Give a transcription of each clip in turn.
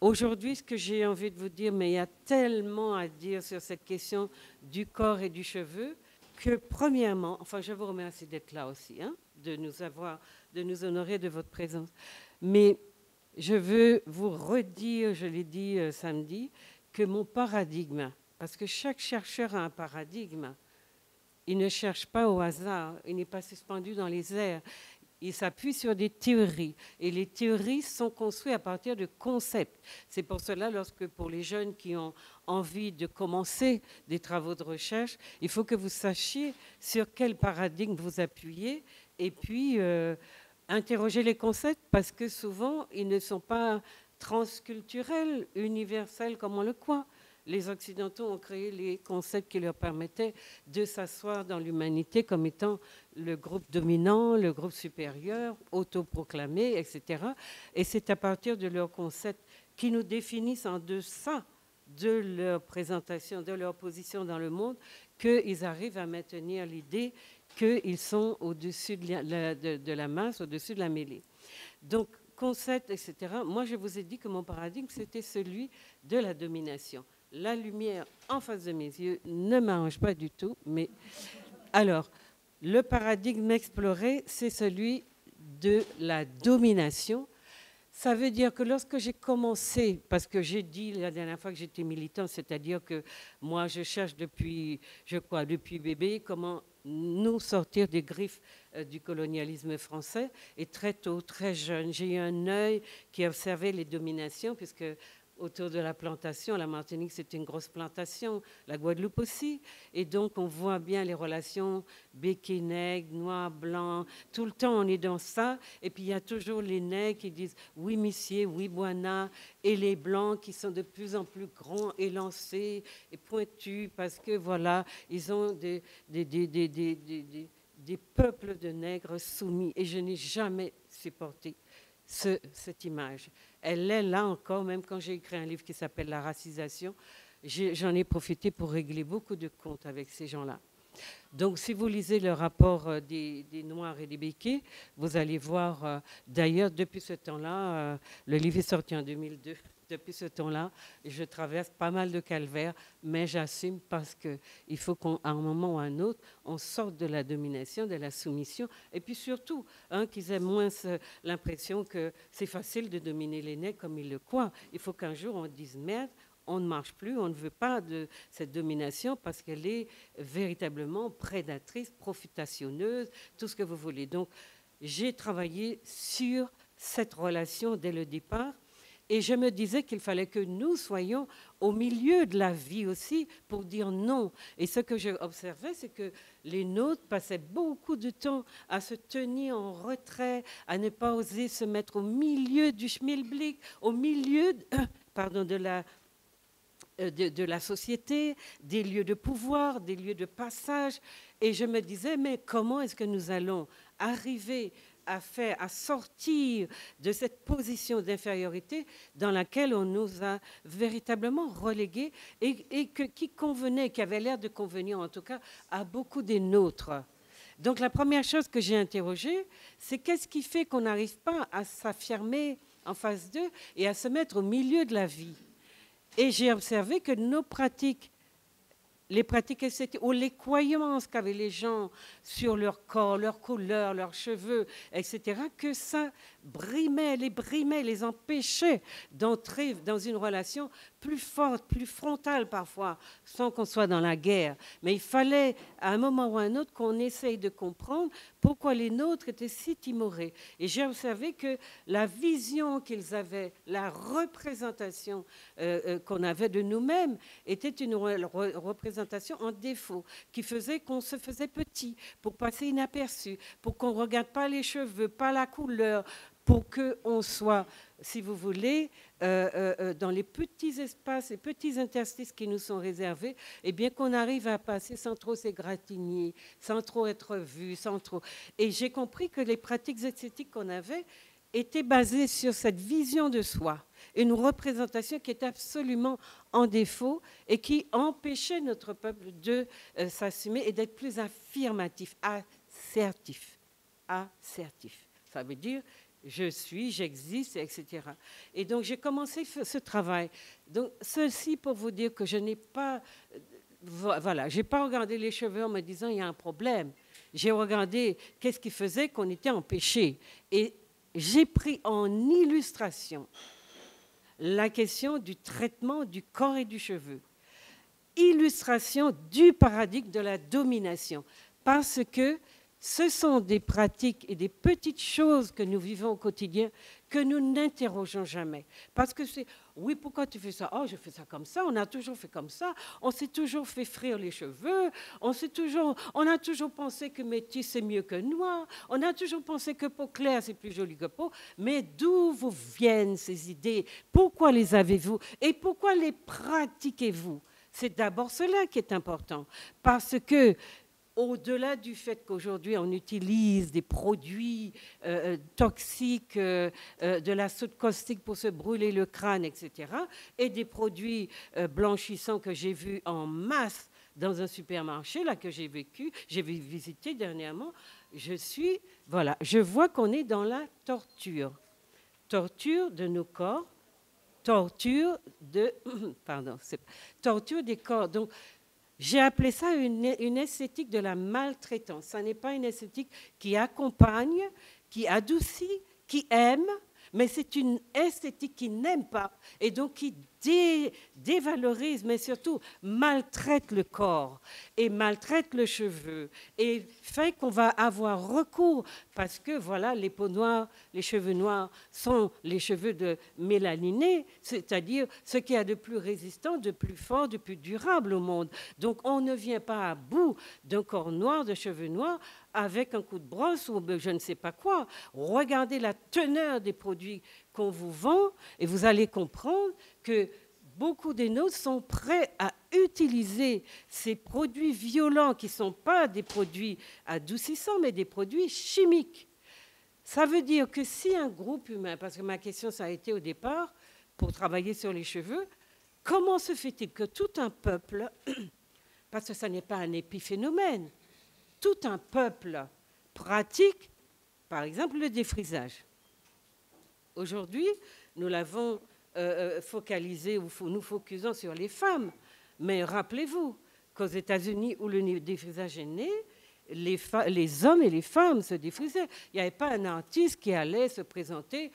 Aujourd'hui, ce que j'ai envie de vous dire, mais il y a tellement à dire sur cette question du corps et du cheveu, que premièrement, enfin, je vous remercie d'être là aussi, hein, de nous honorer de votre présence. Mais je veux vous redire, je l'ai dit samedi, que mon paradigme, parce que chaque chercheur a un paradigme, il ne cherche pas au hasard, il n'est pas suspendu dans les airs. Il s'appuie sur des théories. Et les théories sont construites à partir de concepts. C'est pour cela, lorsque pour les jeunes qui ont envie de commencer des travaux de recherche, il faut que vous sachiez sur quel paradigme vous appuyez et puis interroger les concepts parce que souvent, ils ne sont pas transculturels, universels comme on le croit. Les Occidentaux ont créé les concepts qui leur permettaient de s'asseoir dans l'humanité comme étant le groupe dominant, le groupe supérieur, autoproclamé, etc. Et c'est à partir de leurs concepts qui nous définissent en deçà de leur présentation, de leur position dans le monde, qu'ils arrivent à maintenir l'idée qu'ils sont au-dessus de la masse, au-dessus de la mêlée. Donc, concept, etc. Moi, je vous ai dit que mon paradigme, c'était celui de la domination. La lumière en face de mes yeux ne m'arrange pas du tout, mais alors, le paradigme exploré, c'est celui de la domination. Ça veut dire que lorsque j'ai commencé, parce que j'ai dit la dernière fois que j'étais militant, c'est-à-dire que moi je cherche depuis bébé, comment nous sortir des griffes du colonialisme français. Et très tôt, très jeune, j'ai eu un œil qui observait les dominations, puisque autour de la plantation, la Martinique, c'est une grosse plantation, la Guadeloupe aussi. Et donc, on voit bien les relations béquets-nègres, noirs, blancs. Tout le temps, on est dans ça. Et puis, il y a toujours les nègres qui disent « oui, monsieur, oui, buana ». Et les blancs qui sont de plus en plus grands, élancés et pointus parce que, voilà, ils ont des peuples de nègres soumis. Et je n'ai jamais supporté cette image. Elle est là encore, même quand j'ai écrit un livre qui s'appelle « La racisation », j'en ai profité pour régler beaucoup de comptes avec ces gens-là. Donc, si vous lisez le rapport des Noirs et des Béquets, vous allez voir, d'ailleurs, depuis ce temps-là, le livre est sorti en 2002, depuis ce temps-là, je traverse pas mal de calvaires, mais j'assume parce qu'il faut qu'à un moment ou à un autre, on sorte de la domination, de la soumission, et puis surtout, qu'ils aient moins l'impression que c'est facile de dominer les nègres comme ils le croient. Il faut qu'un jour, on dise merde, on ne marche plus, on ne veut pas de cette domination parce qu'elle est véritablement prédatrice, profitationneuse, tout ce que vous voulez. Donc, j'ai travaillé sur cette relation dès le départ et je me disais qu'il fallait que nous soyons au milieu de la vie aussi pour dire non. Et ce que j'ai observé, c'est que les nôtres passaient beaucoup de temps à se tenir en retrait, à ne pas oser se mettre au milieu du schmilblick, au milieu de la société, des lieux de pouvoir, des lieux de passage. Et je me disais, mais comment est-ce que nous allons arriver à sortir de cette position d'infériorité dans laquelle on nous a véritablement relégués et qui convenait, qui avait l'air de convenir en tout cas à beaucoup des nôtres. Donc la première chose que j'ai interrogée, c'est qu'est-ce qui fait qu'on n'arrive pas à s'affirmer en face d'eux et à se mettre au milieu de la vie. Et j'ai observé que nos pratiques, les pratiques esthétiques ou les croyances qu'avaient les gens sur leur corps, leur couleur, leurs cheveux, etc., que ça brimait, les empêchait d'entrer dans une relation plus forte, plus frontale parfois, sans qu'on soit dans la guerre. Mais il fallait, à un moment ou à un autre, qu'on essaye de comprendre pourquoi les nôtres étaient si timorés. Et j'ai observé que la vision qu'ils avaient, la représentation qu'on avait de nous-mêmes, était une représentation en défaut, qui faisait qu'on se faisait petit, pour passer inaperçu, pour qu'on ne regarde pas les cheveux, pas la couleur, pour qu'on soit, si vous voulez, dans les petits espaces, les petits interstices qui nous sont réservés, et bien qu'on arrive à passer sans trop s'égratigner, sans trop être vu, sans trop... Et j'ai compris que les pratiques esthétiques qu'on avait étaient basées sur cette vision de soi, une représentation qui est absolument en défaut et qui empêchait notre peuple de s'assumer et d'être plus affirmatif, assertif. Ça veut dire Je suis, j'existe, etc. Et donc, j'ai commencé ce travail. Donc, ceci pour vous dire que je n'ai pas... Voilà, je n'ai pas regardé les cheveux en me disant il y a un problème. J'ai regardé qu'est-ce qui faisait qu'on était en péché. Et j'ai pris en illustration la question du traitement du corps et du cheveu. Illustration du paradigme de la domination. Parce que ce sont des pratiques et des petites choses que nous vivons au quotidien que nous n'interrogeons jamais. Parce que c'est, oui, pourquoi tu fais ça? Oh, je fais ça comme ça, on a toujours fait comme ça, on s'est toujours fait frire les cheveux, on a toujours pensé que métis c'est mieux que noir, on a toujours pensé que peau claire c'est plus joli que peau, mais d'où vous viennent ces idées? Pourquoi les avez-vous? Et pourquoi les pratiquez-vous? C'est d'abord cela qui est important, parce que au-delà du fait qu'aujourd'hui on utilise des produits toxiques, de la soude caustique pour se brûler le crâne, etc., et des produits blanchissants que j'ai vus en masse dans un supermarché, là que j'ai visité dernièrement, je vois qu'on est dans la torture. Torture de nos corps, torture des corps. Donc, j'ai appelé ça une esthétique de la maltraitance. Ce n'est pas une esthétique qui accompagne, qui adoucit, qui aime, mais c'est une esthétique qui n'aime pas et donc qui dévalorise, mais surtout maltraite le corps et maltraite le cheveu et fait qu'on va avoir recours parce que voilà, les peaux noires, les cheveux noirs sont les cheveux de mélaninés, c'est-à-dire ce qu'il y a de plus résistant, de plus fort, de plus durable au monde. Donc on ne vient pas à bout d'un corps noir, de cheveux noirs, avec un coup de brosse ou je ne sais pas quoi. Regardez la teneur des produits qu'on vous vend et vous allez comprendre que beaucoup des nôtres sont prêts à utiliser ces produits violents qui ne sont pas des produits adoucissants, mais des produits chimiques. Ça veut dire que si un groupe humain, parce que ma question ça a été au départ, pour travailler sur les cheveux, comment se fait-il que tout un peuple, parce que ça n'est pas un épiphénomène, tout un peuple pratique, par exemple, le défrisage. Aujourd'hui, nous l'avons focalisé ou nous focusons sur les femmes. Mais rappelez-vous qu'aux États-Unis, où le défrisage est né, les hommes et les femmes se défrisaient. Il n'y avait pas un artiste qui allait se présenter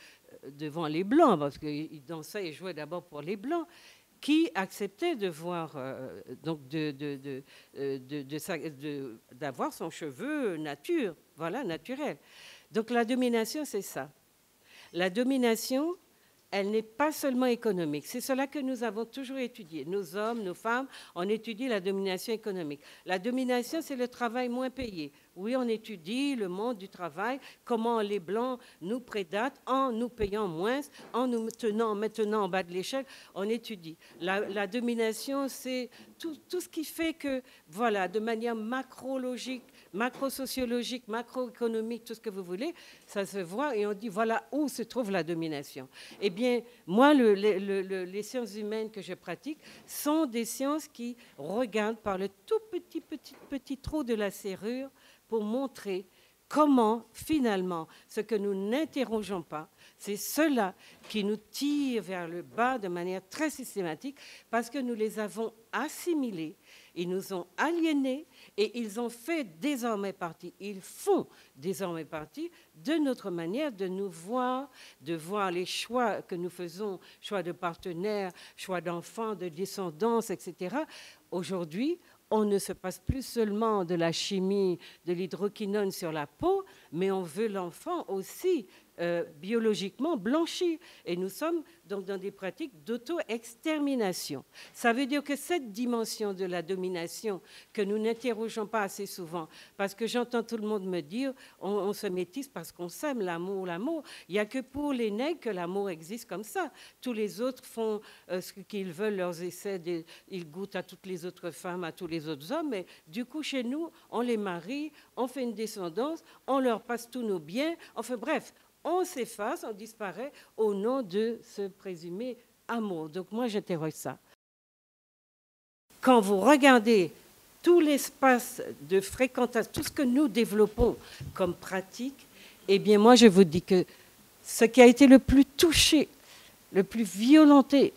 devant les Blancs, parce qu'il dansait et jouait d'abord pour les Blancs, qui acceptait de voir, d'avoir son cheveu naturel. Donc la domination, c'est ça. La domination, elle n'est pas seulement économique. C'est cela que nous avons toujours étudié. Nos hommes, nos femmes, on étudie la domination économique. La domination, c'est le travail moins payé. Oui, on étudie le monde du travail, comment les Blancs nous prédatent en nous payant moins, en nous tenant maintenant en bas de l'échelle, on étudie. La domination, c'est tout ce qui fait que, voilà, de manière macrologique, macro-sociologique, macroéconomique, tout ce que vous voulez, ça se voit et on dit, voilà où se trouve la domination. Eh bien, moi, les sciences humaines que je pratique sont des sciences qui regardent par le tout petit trou de la serrure pour montrer comment, finalement, ce que nous n'interrogeons pas, c'est cela qui nous tire vers le bas de manière très systématique parce que nous les avons assimilés, ils nous ont aliénés et ils ont fait désormais partie, ils font désormais partie de notre manière de nous voir, de voir les choix que nous faisons, choix de partenaires, choix d'enfants, de descendance, etc. Aujourd'hui, on ne se passe plus seulement de la chimie, de l'hydroquinone sur la peau, mais on veut l'enfant aussi biologiquement blanchi. Et nous sommes donc dans des pratiques d'auto-extermination. Ça veut dire que cette dimension de la domination que nous n'interrogeons pas assez souvent, parce que j'entends tout le monde me dire on se métisse parce qu'on s'aime, l'amour. Il n'y a que pour les nègres que l'amour existe comme ça. Tous les autres font ce qu'ils veulent, leurs essais, ils goûtent à toutes les autres femmes, à tous les autres hommes, mais du coup, chez nous, on les marie, on fait une descendance, on leur passe tous nos biens, enfin bref, on s'efface, on disparaît au nom de ce présumé amour. Donc moi, j'interroge ça. Quand vous regardez tout l'espace de fréquentation, tout ce que nous développons comme pratique, eh bien moi, je vous dis que ce qui a été le plus touché, le plus violenté,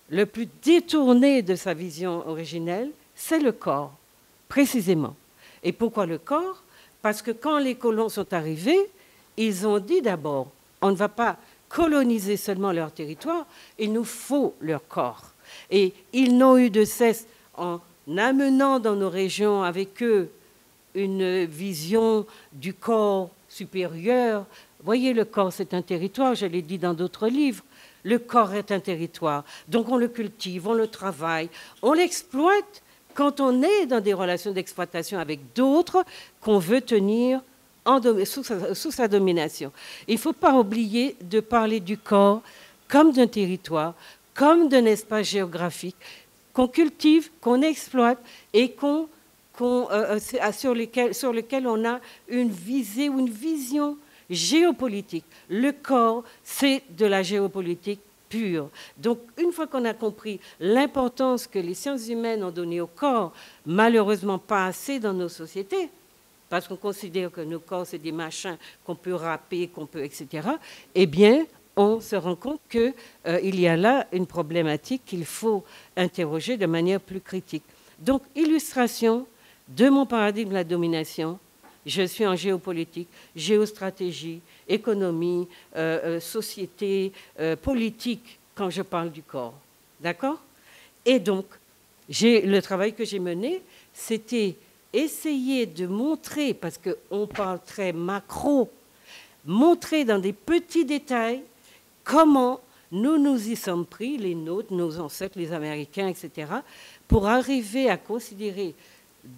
le plus détourné de sa vision originelle, c'est le corps, précisément. Et pourquoi le corps? Parce que quand les colons sont arrivés, ils ont dit d'abord, on ne va pas coloniser seulement leur territoire, il nous faut leur corps. Et ils n'ont eu de cesse, en amenant dans nos régions avec eux une vision du corps supérieur. Voyez, le corps, c'est un territoire, je l'ai dit dans d'autres livres. Le corps est un territoire, donc on le cultive, on le travaille, on l'exploite quand on est dans des relations d'exploitation avec d'autres qu'on veut tenir sous sa domination. Il ne faut pas oublier de parler du corps comme d'un territoire, comme d'un espace géographique qu'on cultive, qu'on exploite et sur lequel on a une visée ou une vision géopolitique. Le corps, c'est de la géopolitique pure. Donc, une fois qu'on a compris l'importance que les sciences humaines ont donnée au corps, malheureusement pas assez dans nos sociétés, parce qu'on considère que nos corps, c'est des machins qu'on peut râper, qu'on peut, etc., eh bien, on se rend compte qu'il y a là une problématique qu'il faut interroger de manière plus critique. Donc, illustration de mon paradigme de la domination. Je suis en géopolitique, géostratégie, économie, société, politique, quand je parle du corps. D'accord? Et donc, le travail que j'ai mené, c'était essayer de montrer, parce qu'on parle très macro, montrer dans des petits détails comment nous nous y sommes pris, les nôtres, nos ancêtres, les Américains, etc., pour arriver à considérer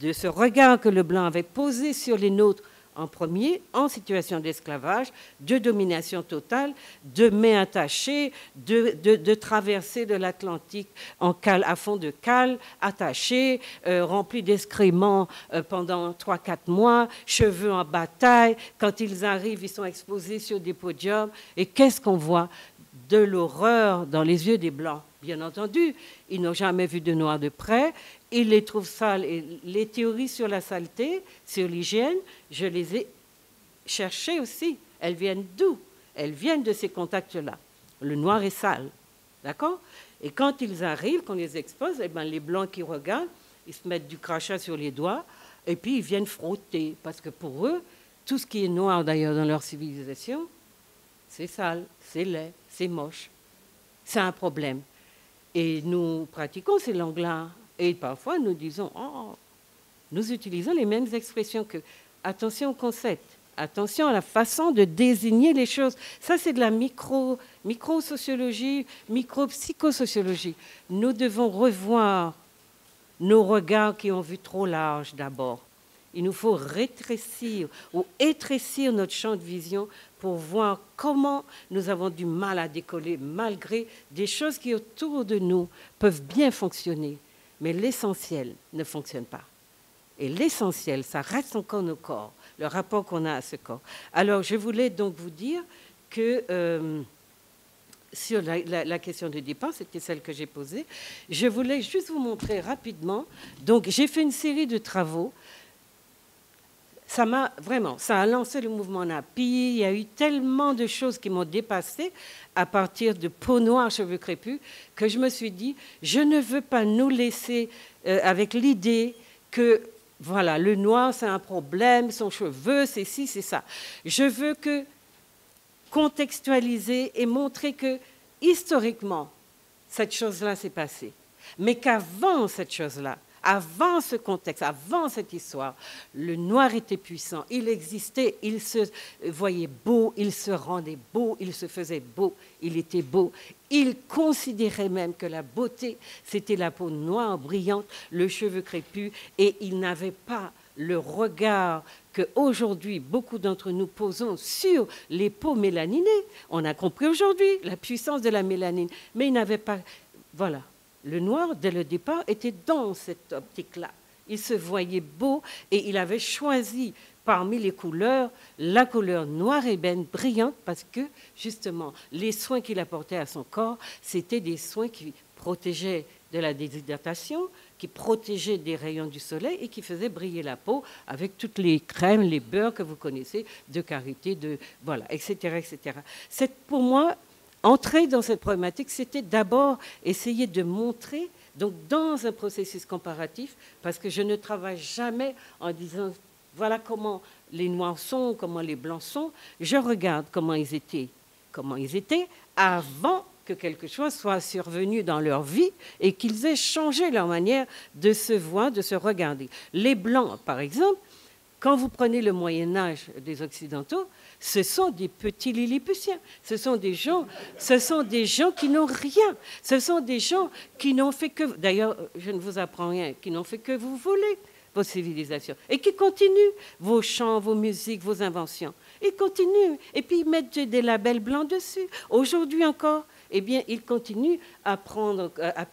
de ce regard que le blanc avait posé sur les nôtres en premier, en situation d'esclavage, de domination totale, de mains attachées, de traversée de l'Atlantique à fond de cale, attachés, remplis d'excréments pendant 3-4 mois, cheveux en bataille. Quand ils arrivent, ils sont exposés sur des podiums. Et qu'est-ce qu'on voit? De l'horreur dans les yeux des Blancs. Bien entendu, ils n'ont jamais vu de Noirs de près. Ils les trouvent sales. Et les théories sur la saleté, sur l'hygiène, je les ai cherchées aussi. Elles viennent d'où? Elles viennent de ces contacts-là. Le noir est sale. D'accord? Et quand ils arrivent, qu'on les expose, eh bien, les Blancs qui regardent, ils se mettent du crachat sur les doigts et puis ils viennent frotter. Parce que pour eux, tout ce qui est noir d'ailleurs dans leur civilisation, c'est sale, c'est laid, c'est moche. C'est un problème. Et nous pratiquons ces langues-là. Et parfois, nous disons, oh, nous utilisons les mêmes expressions que attention au concept, attention à la façon de désigner les choses. Ça, c'est de la micro-sociologie, micro-psychosociologie. Nous devons revoir nos regards qui ont vu trop large d'abord. Il nous faut rétrécir ou étrécir notre champ de vision pour voir comment nous avons du mal à décoller malgré des choses qui autour de nous peuvent bien fonctionner. Mais l'essentiel ne fonctionne pas. Et l'essentiel, ça reste encore nos corps, le rapport qu'on a à ce corps. Alors, je voulais donc vous dire que sur la question de départ, c'était celle que j'ai posée, je voulais juste vous montrer rapidement. Donc, j'ai fait une série de travaux. Ça a lancé le mouvement NAPI. Il y a eu tellement de choses qui m'ont dépassée à partir de peau noire, cheveux crépus, que je me suis dit, je ne veux pas nous laisser avec l'idée que, voilà, le noir, c'est un problème, son cheveu, c'est ci, c'est ça. Je veux contextualiser et montrer que, historiquement, cette chose-là s'est passée. Mais qu'avant cette chose-là, avant ce contexte, avant cette histoire, le noir était puissant, il existait, il se voyait beau, il se rendait beau, il se faisait beau, il était beau. Il considérait même que la beauté, c'était la peau noire, brillante, le cheveu crépus, et il n'avait pas le regard qu'aujourd'hui, beaucoup d'entre nous posons sur les peaux mélaninées. On a compris aujourd'hui la puissance de la mélanine, mais il n'avait pas... Voilà. Le noir, dès le départ, était dans cette optique-là. Il se voyait beau et il avait choisi parmi les couleurs la couleur noire ébène brillante parce que, justement, les soins qu'il apportait à son corps, c'était des soins qui protégeaient de la déshydratation, qui protégeait des rayons du soleil et qui faisait briller la peau avec toutes les crèmes, les beurres que vous connaissez, de karité, voilà, etc., etc. Pour moi, entrer dans cette problématique, c'était d'abord essayer de montrer, donc dans un processus comparatif, parce que je ne travaille jamais en disant voilà comment les Noirs sont, comment les Blancs sont. Je regarde comment ils étaient avant que quelque chose soit survenu dans leur vie et qu'ils aient changé leur manière de se voir, de se regarder. Les Blancs, par exemple, quand vous prenez le Moyen-Âge des Occidentaux, ce sont des petits Lilliputiens. Ce sont des gens qui n'ont rien. Ce sont des gens qui n'ont fait que... D'ailleurs, je ne vous apprends rien, qui n'ont fait que vous voler vos civilisations. Et qui continuent vos chants, vos musiques, vos inventions. Ils continuent. Et puis, ils mettent des labels blancs dessus. Aujourd'hui encore, eh bien, ils continuent à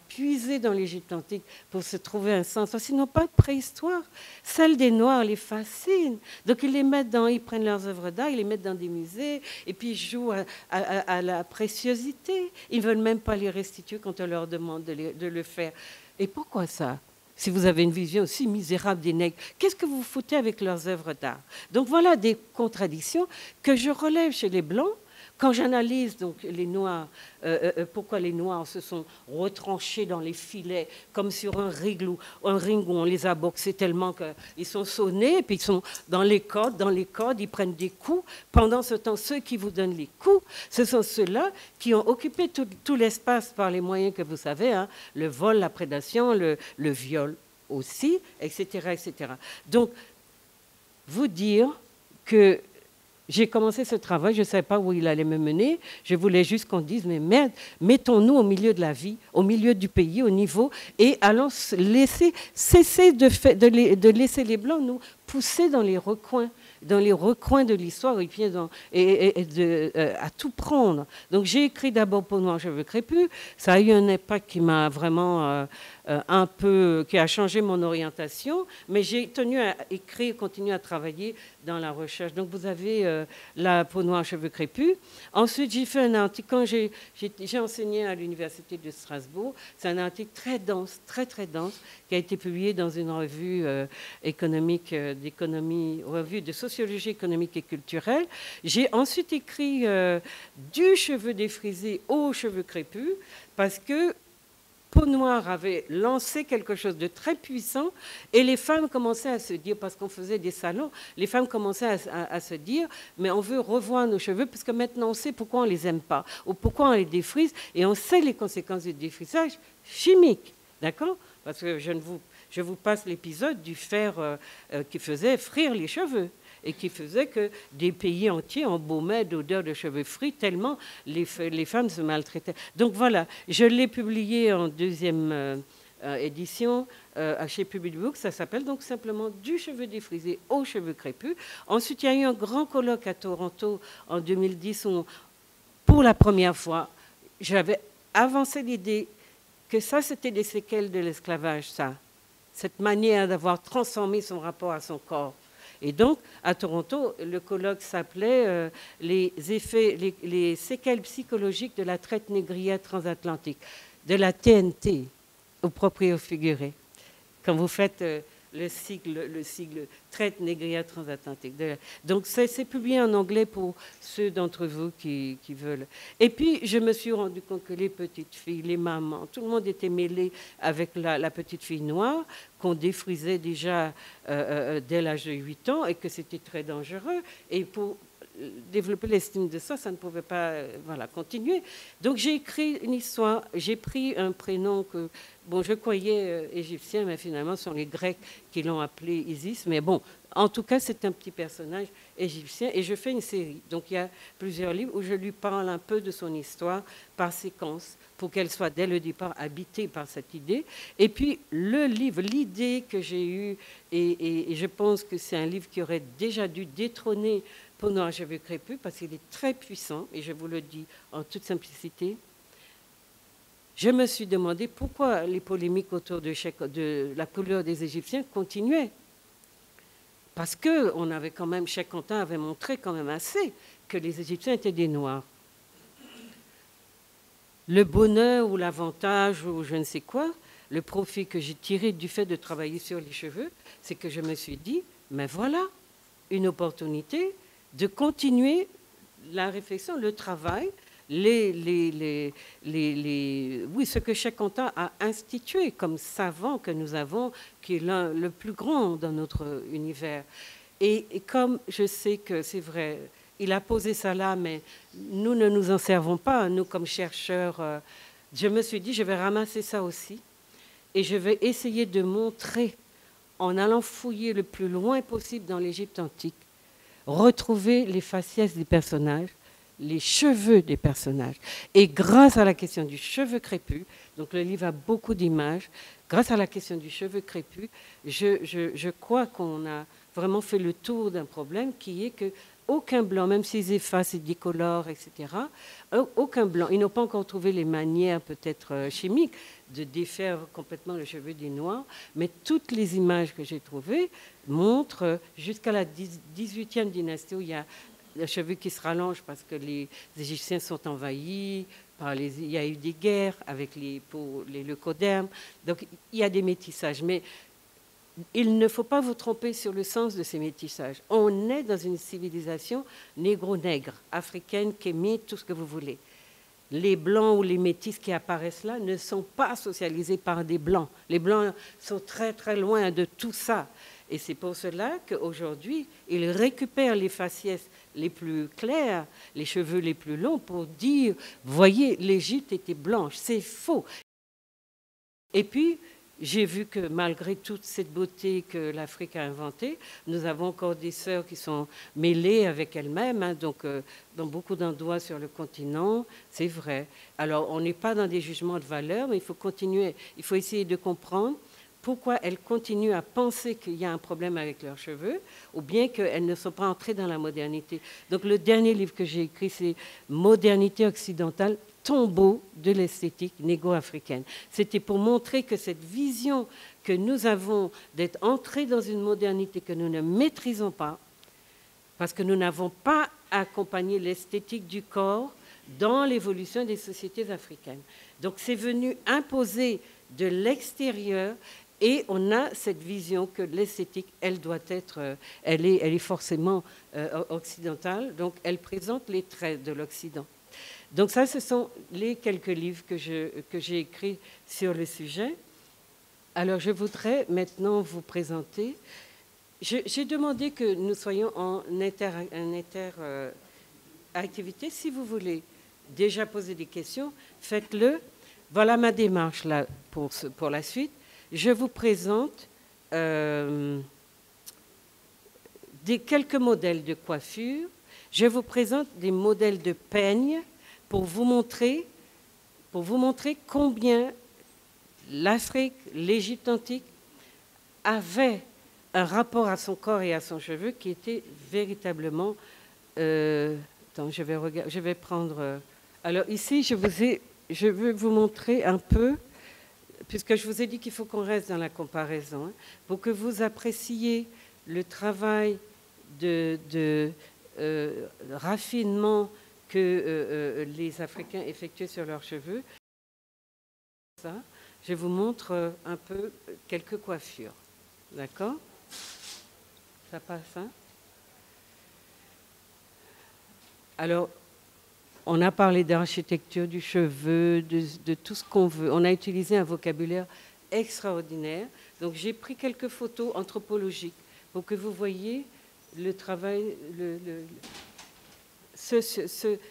puiser dans l'Égypte antique pour se trouver un sens. Parce qu'ils n'ont pas de préhistoire. Celle des Noirs les fascine. Donc, ils prennent leurs œuvres d'art, ils les mettent dans des musées, et puis ils jouent à la préciosité. Ils ne veulent même pas les restituer quand on leur demande de le faire. Et pourquoi ça ? Si vous avez une vision aussi misérable des nègres, qu'est-ce que vous foutez avec leurs œuvres d'art? Donc voilà des contradictions que je relève chez les Blancs. Quand j'analyse donc les Noirs, pourquoi les Noirs se sont retranchés dans les filets comme sur un ring où on les a boxés tellement qu'ils sont sonnés, et puis ils sont dans les cordes, ils prennent des coups. Pendant ce temps, ceux qui vous donnent les coups, ce sont ceux-là qui ont occupé tout l'espace par les moyens que vous savez, hein, le vol, la prédation, le viol aussi, etc., etc. Donc, vous dire que j'ai commencé ce travail, je ne savais pas où il allait me mener. Je voulais juste qu'on dise, mais merde, mettons-nous au milieu de la vie, au milieu du pays, au niveau, et allons cesser de laisser les Blancs nous pousser dans les recoins de l'histoire, à tout prendre. Donc j'ai écrit d'abord Peau noire, cheveux crépus. Ça a eu un impact qui m'a vraiment qui a changé mon orientation, mais j'ai tenu à écrire, continuer à travailler dans la recherche. Donc vous avez la Peau noire, cheveux crépus. Ensuite, j'ai fait un article, quand j'ai enseigné à l'université de Strasbourg, c'est un article très dense, très très dense, qui a été publié dans une revue économique, revue de sociologie économique et culturelle. J'ai ensuite écrit du cheveu défrisé aux cheveux crépus, parce que Peau noire avait lancé quelque chose de très puissant et les femmes commençaient à se dire, parce qu'on faisait des salons, les femmes commençaient à se dire, mais on veut revoir nos cheveux parce que maintenant on sait pourquoi on ne les aime pas ou pourquoi on les défrise et on sait les conséquences du défrisage chimique. D'accord ? Parce que je vous passe l'épisode du fer qui faisait frire les cheveux et qui faisait que des pays entiers embaumaient d'odeur de cheveux frits tellement les femmes se maltraitaient. Donc voilà, je l'ai publié en deuxième édition chez Public Books. Ça s'appelle donc simplement Du cheveu défrisé aux cheveux crépus. Ensuite, il y a eu un grand colloque à Toronto en 2010 où, pour la première fois, j'avais avancé l'idée que ça, c'était des séquelles de l'esclavage, ça. Cette manière d'avoir transformé son rapport à son corps. Et donc, à Toronto, le colloque s'appelait les séquelles psychologiques de la traite négrière transatlantique, de la TNT, au propre et au figuré. Quand vous faites le sigle traite négrière transatlantique. Donc, c'est publié en anglais pour ceux d'entre vous qui veulent. Et puis, je me suis rendu compte que les petites filles, les mamans, tout le monde était mêlé avec la petite fille noire, qu'on défrisait déjà dès l'âge de 8 ans et que c'était très dangereux. Et pour développer l'estime de ça, ça ne pouvait pas continuer. Donc j'ai écrit une histoire, j'ai pris un prénom que, je croyais égyptien, mais finalement ce sont les Grecs qui l'ont appelé Isis. Mais bon, en tout cas, c'est un petit personnage égyptien et je fais une série. Donc il y a plusieurs livres où je lui parle un peu de son histoire par séquence pour qu'elle soit dès le départ habitée par cette idée. Et puis le livre, l'idée que j'ai eue, et je pense que c'est un livre qui aurait déjà dû détrôner Peau noire, cheveux crépus, parce qu'il est très puissant, et je vous le dis en toute simplicité. Je me suis demandé pourquoi les polémiques autour de la couleur des Égyptiens continuaient. Parce qu'on avait quand même, Cheikh Anta avait montré quand même assez que les Égyptiens étaient des Noirs. Le bonheur ou l'avantage ou je ne sais quoi le profit que j'ai tiré du fait de travailler sur les cheveux, c'est que je me suis dit, mais voilà, une opportunité de continuer la réflexion, le travail, oui, ce que Cheikh Anta a institué comme savant que nous avons, qui est le plus grand dans notre univers. Et comme je sais que c'est vrai, il a posé ça là, mais nous ne nous en servons pas, nous comme chercheurs. Je me suis dit, je vais ramasser ça aussi et je vais essayer de montrer, en allant fouiller le plus loin possible dans l'Égypte antique, retrouver les faciès des personnages, les cheveux des personnages. Et grâce à la question du cheveu crépus, donc le livre a beaucoup d'images, grâce à la question du cheveu crépus, je crois qu'on a vraiment fait le tour d'un problème qui est que aucun blanc, même s'ils effacent et décolorent, etc., aucun blanc, ils n'ont pas encore trouvé les manières peut-être chimiques de défaire complètement le cheveu des Noirs, mais toutes les images que j'ai trouvées montrent jusqu'à la 18e dynastie où il y a le cheveu qui se rallonge parce que les Égyptiens sont envahis, il y a eu des guerres avec les leucodermes, donc il y a des métissages, mais il ne faut pas vous tromper sur le sens de ces métissages. On est dans une civilisation négro-nègre, africaine, kémite, tout ce que vous voulez. Les blancs ou les métis qui apparaissent là ne sont pas socialisés par des blancs. Les blancs sont très très loin de tout ça. Et c'est pour cela qu'aujourd'hui, ils récupèrent les faciès les plus clairs, les cheveux les plus longs pour dire, voyez, l'Égypte était blanche. C'est faux. Et puis, j'ai vu que malgré toute cette beauté que l'Afrique a inventée, nous avons encore des sœurs qui sont mêlées avec elles-mêmes, hein, donc dans beaucoup d'endroits sur le continent, c'est vrai. Alors, on n'est pas dans des jugements de valeur, mais il faut continuer, il faut essayer de comprendre pourquoi elles continuent à penser qu'il y a un problème avec leurs cheveux, ou bien qu'elles ne sont pas entrées dans la modernité. Donc, le dernier livre que j'ai écrit, c'est Modernité occidentale, tombeau de l'esthétique négo-africaine. C'était pour montrer que cette vision que nous avons d'être entrés dans une modernité que nous ne maîtrisons pas, parce que nous n'avons pas accompagné l'esthétique du corps dans l'évolution des sociétés africaines. Donc c'est venu imposer de l'extérieur et on a cette vision que l'esthétique, elle doit être, elle est forcément occidentale, donc elle présente les traits de l'Occident. Donc ça, ce sont les quelques livres que j'ai écrits sur le sujet. Alors, je voudrais maintenant vous présenter. J'ai demandé que nous soyons en interactivité. Si vous voulez déjà poser des questions, faites-le. Voilà ma démarche là pour la suite. Je vous présente quelques modèles de coiffure. Je vous présente des modèles de peigne pour vous montrer combien l'Afrique, l'Égypte antique, avait un rapport à son corps et à son cheveu qui était véritablement... attends, je vais prendre... alors ici, je veux vous montrer un peu, puisque je vous ai dit qu'il faut qu'on reste dans la comparaison, hein, pour que vous appréciez le travail de raffinement que les Africains effectuaient sur leurs cheveux. Ça, je vous montre un peu quelques coiffures. D'accord? Ça passe, hein? Alors, on a parlé d'architecture du cheveu, de tout ce qu'on veut. On a utilisé un vocabulaire extraordinaire. Donc, j'ai pris quelques photos anthropologiques pour que vous voyez le travail,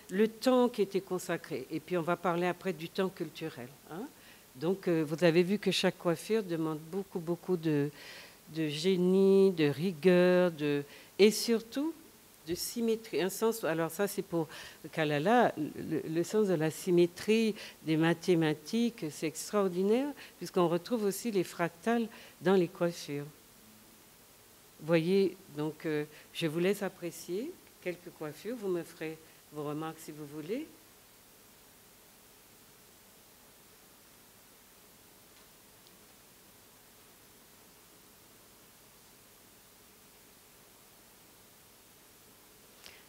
le temps qui était consacré. Et puis, on va parler après du temps culturel. Hein. Donc, vous avez vu que chaque coiffure demande beaucoup, beaucoup de génie, de rigueur, et surtout de symétrie. Un sens, alors ça, c'est pour Kalala, le sens de la symétrie des mathématiques, c'est extraordinaire, puisqu'on retrouve aussi les fractales dans les coiffures. Vous voyez, donc, je vous laisse apprécier quelques coiffures. Vous me ferez vos remarques si vous voulez.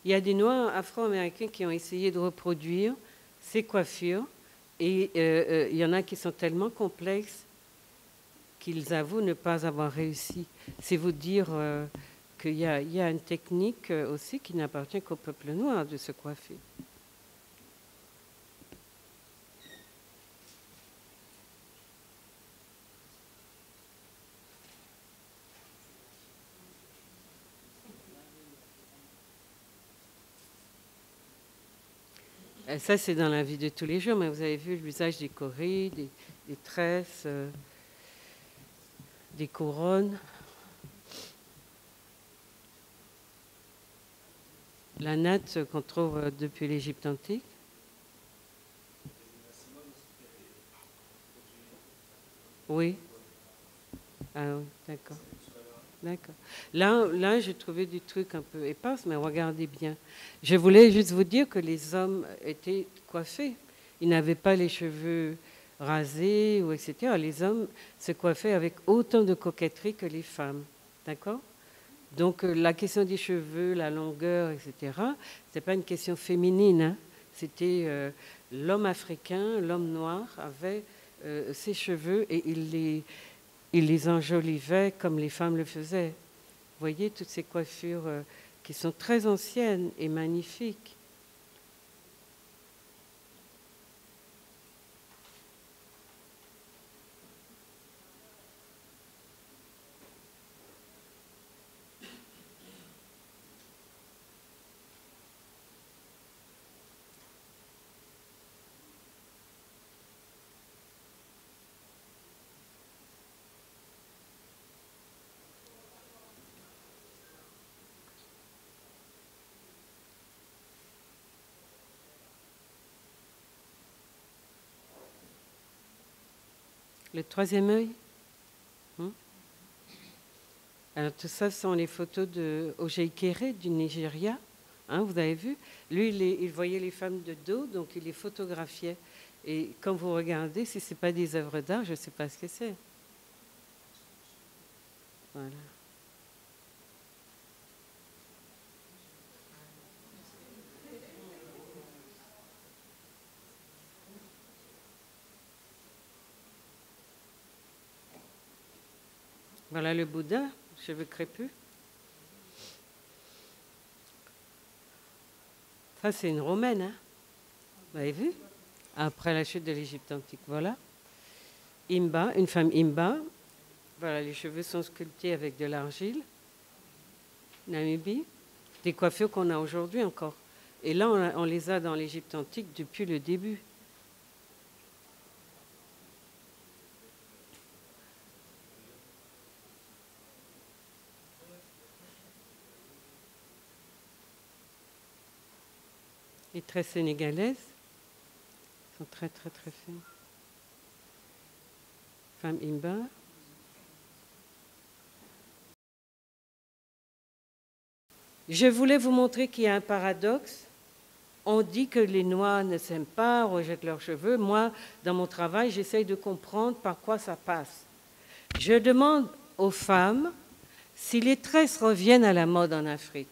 Il y a des Noirs afro-américains qui ont essayé de reproduire ces coiffures et il y en a qui sont tellement complexes qu'ils avouent ne pas avoir réussi. C'est vous dire qu'il y a une technique aussi qui n'appartient qu'au peuple noir de se coiffer. Et ça, c'est dans la vie de tous les jours, mais vous avez vu le visage décoré, des tresses, des couronnes. La natte qu'on trouve depuis l'Égypte antique. Oui. Ah oui, d'accord. D'accord. Là j'ai trouvé des trucs un peu épars, mais regardez bien. Je voulais juste vous dire que les hommes étaient coiffés. Ils n'avaient pas les cheveux rasés, ou etc. Les hommes se coiffaient avec autant de coquetterie que les femmes. D'accord? Donc la question des cheveux, la longueur, etc., ce n'était pas une question féminine. Hein. C'était l'homme africain, l'homme noir avait ses cheveux et il les enjolivait comme les femmes le faisaient. Vous voyez toutes ces coiffures qui sont très anciennes et magnifiques. Le troisième œil. Alors tout ça, ce sont les photos de Ojei Kere du Nigeria. Hein, vous avez vu? Lui, il voyait les femmes de dos, donc il les photographiait. Et quand vous regardez, si ce n'est pas des œuvres d'art, je ne sais pas ce que c'est. Voilà. Voilà le Bouddha, cheveux crépus. Ça, c'est une romaine, hein? Vous avez vu? Après la chute de l'Égypte antique, voilà. Imba, une femme Imba. Voilà, les cheveux sont sculptés avec de l'argile. Namibie. Des coiffures qu'on a aujourd'hui encore. Et là, on les a dans l'Égypte antique depuis le début. Les tresses sénégalaises sont très, très, très fines. Femme Imba. Je voulais vous montrer qu'il y a un paradoxe. On dit que les Noirs ne s'aiment pas, rejettent leurs cheveux. Moi, dans mon travail, j'essaye de comprendre par quoi ça passe. Je demande aux femmes si les tresses reviennent à la mode en Afrique.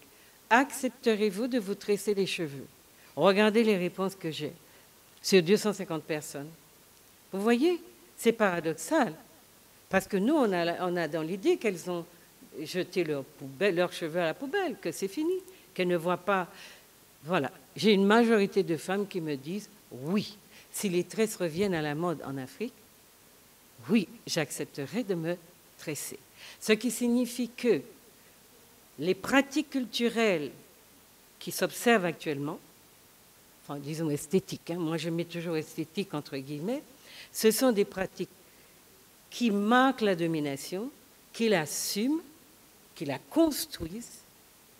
Accepterez-vous de vous tresser les cheveux? Regardez les réponses que j'ai sur 250 personnes. Vous voyez, c'est paradoxal. Parce que nous, on a dans l'idée qu'elles ont jeté leurs cheveux à la poubelle, que c'est fini, qu'elles ne voient pas. Voilà. J'ai une majorité de femmes qui me disent oui, si les tresses reviennent à la mode en Afrique, oui, j'accepterai de me tresser. Ce qui signifie que les pratiques culturelles qui s'observent actuellement, enfin disons esthétiques, hein, moi je mets toujours esthétique entre guillemets, ce sont des pratiques qui marquent la domination, qui l'assument, qui la construisent,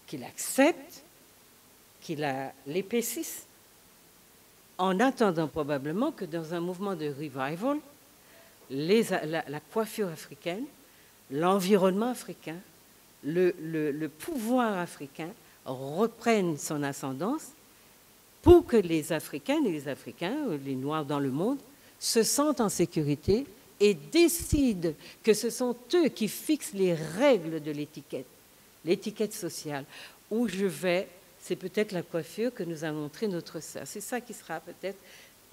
qui l'acceptent, qui l'épaississent, en attendant probablement que dans un mouvement de revival, la coiffure africaine, l'environnement africain, le pouvoir africain reprennent son ascendance pour que les Africaines et les Africains, les Noirs dans le monde, se sentent en sécurité et décident que ce sont eux qui fixent les règles de l'étiquette sociale. Où je vais, c'est peut-être la coiffure que nous a montré notre sœur. C'est ça qui sera peut-être...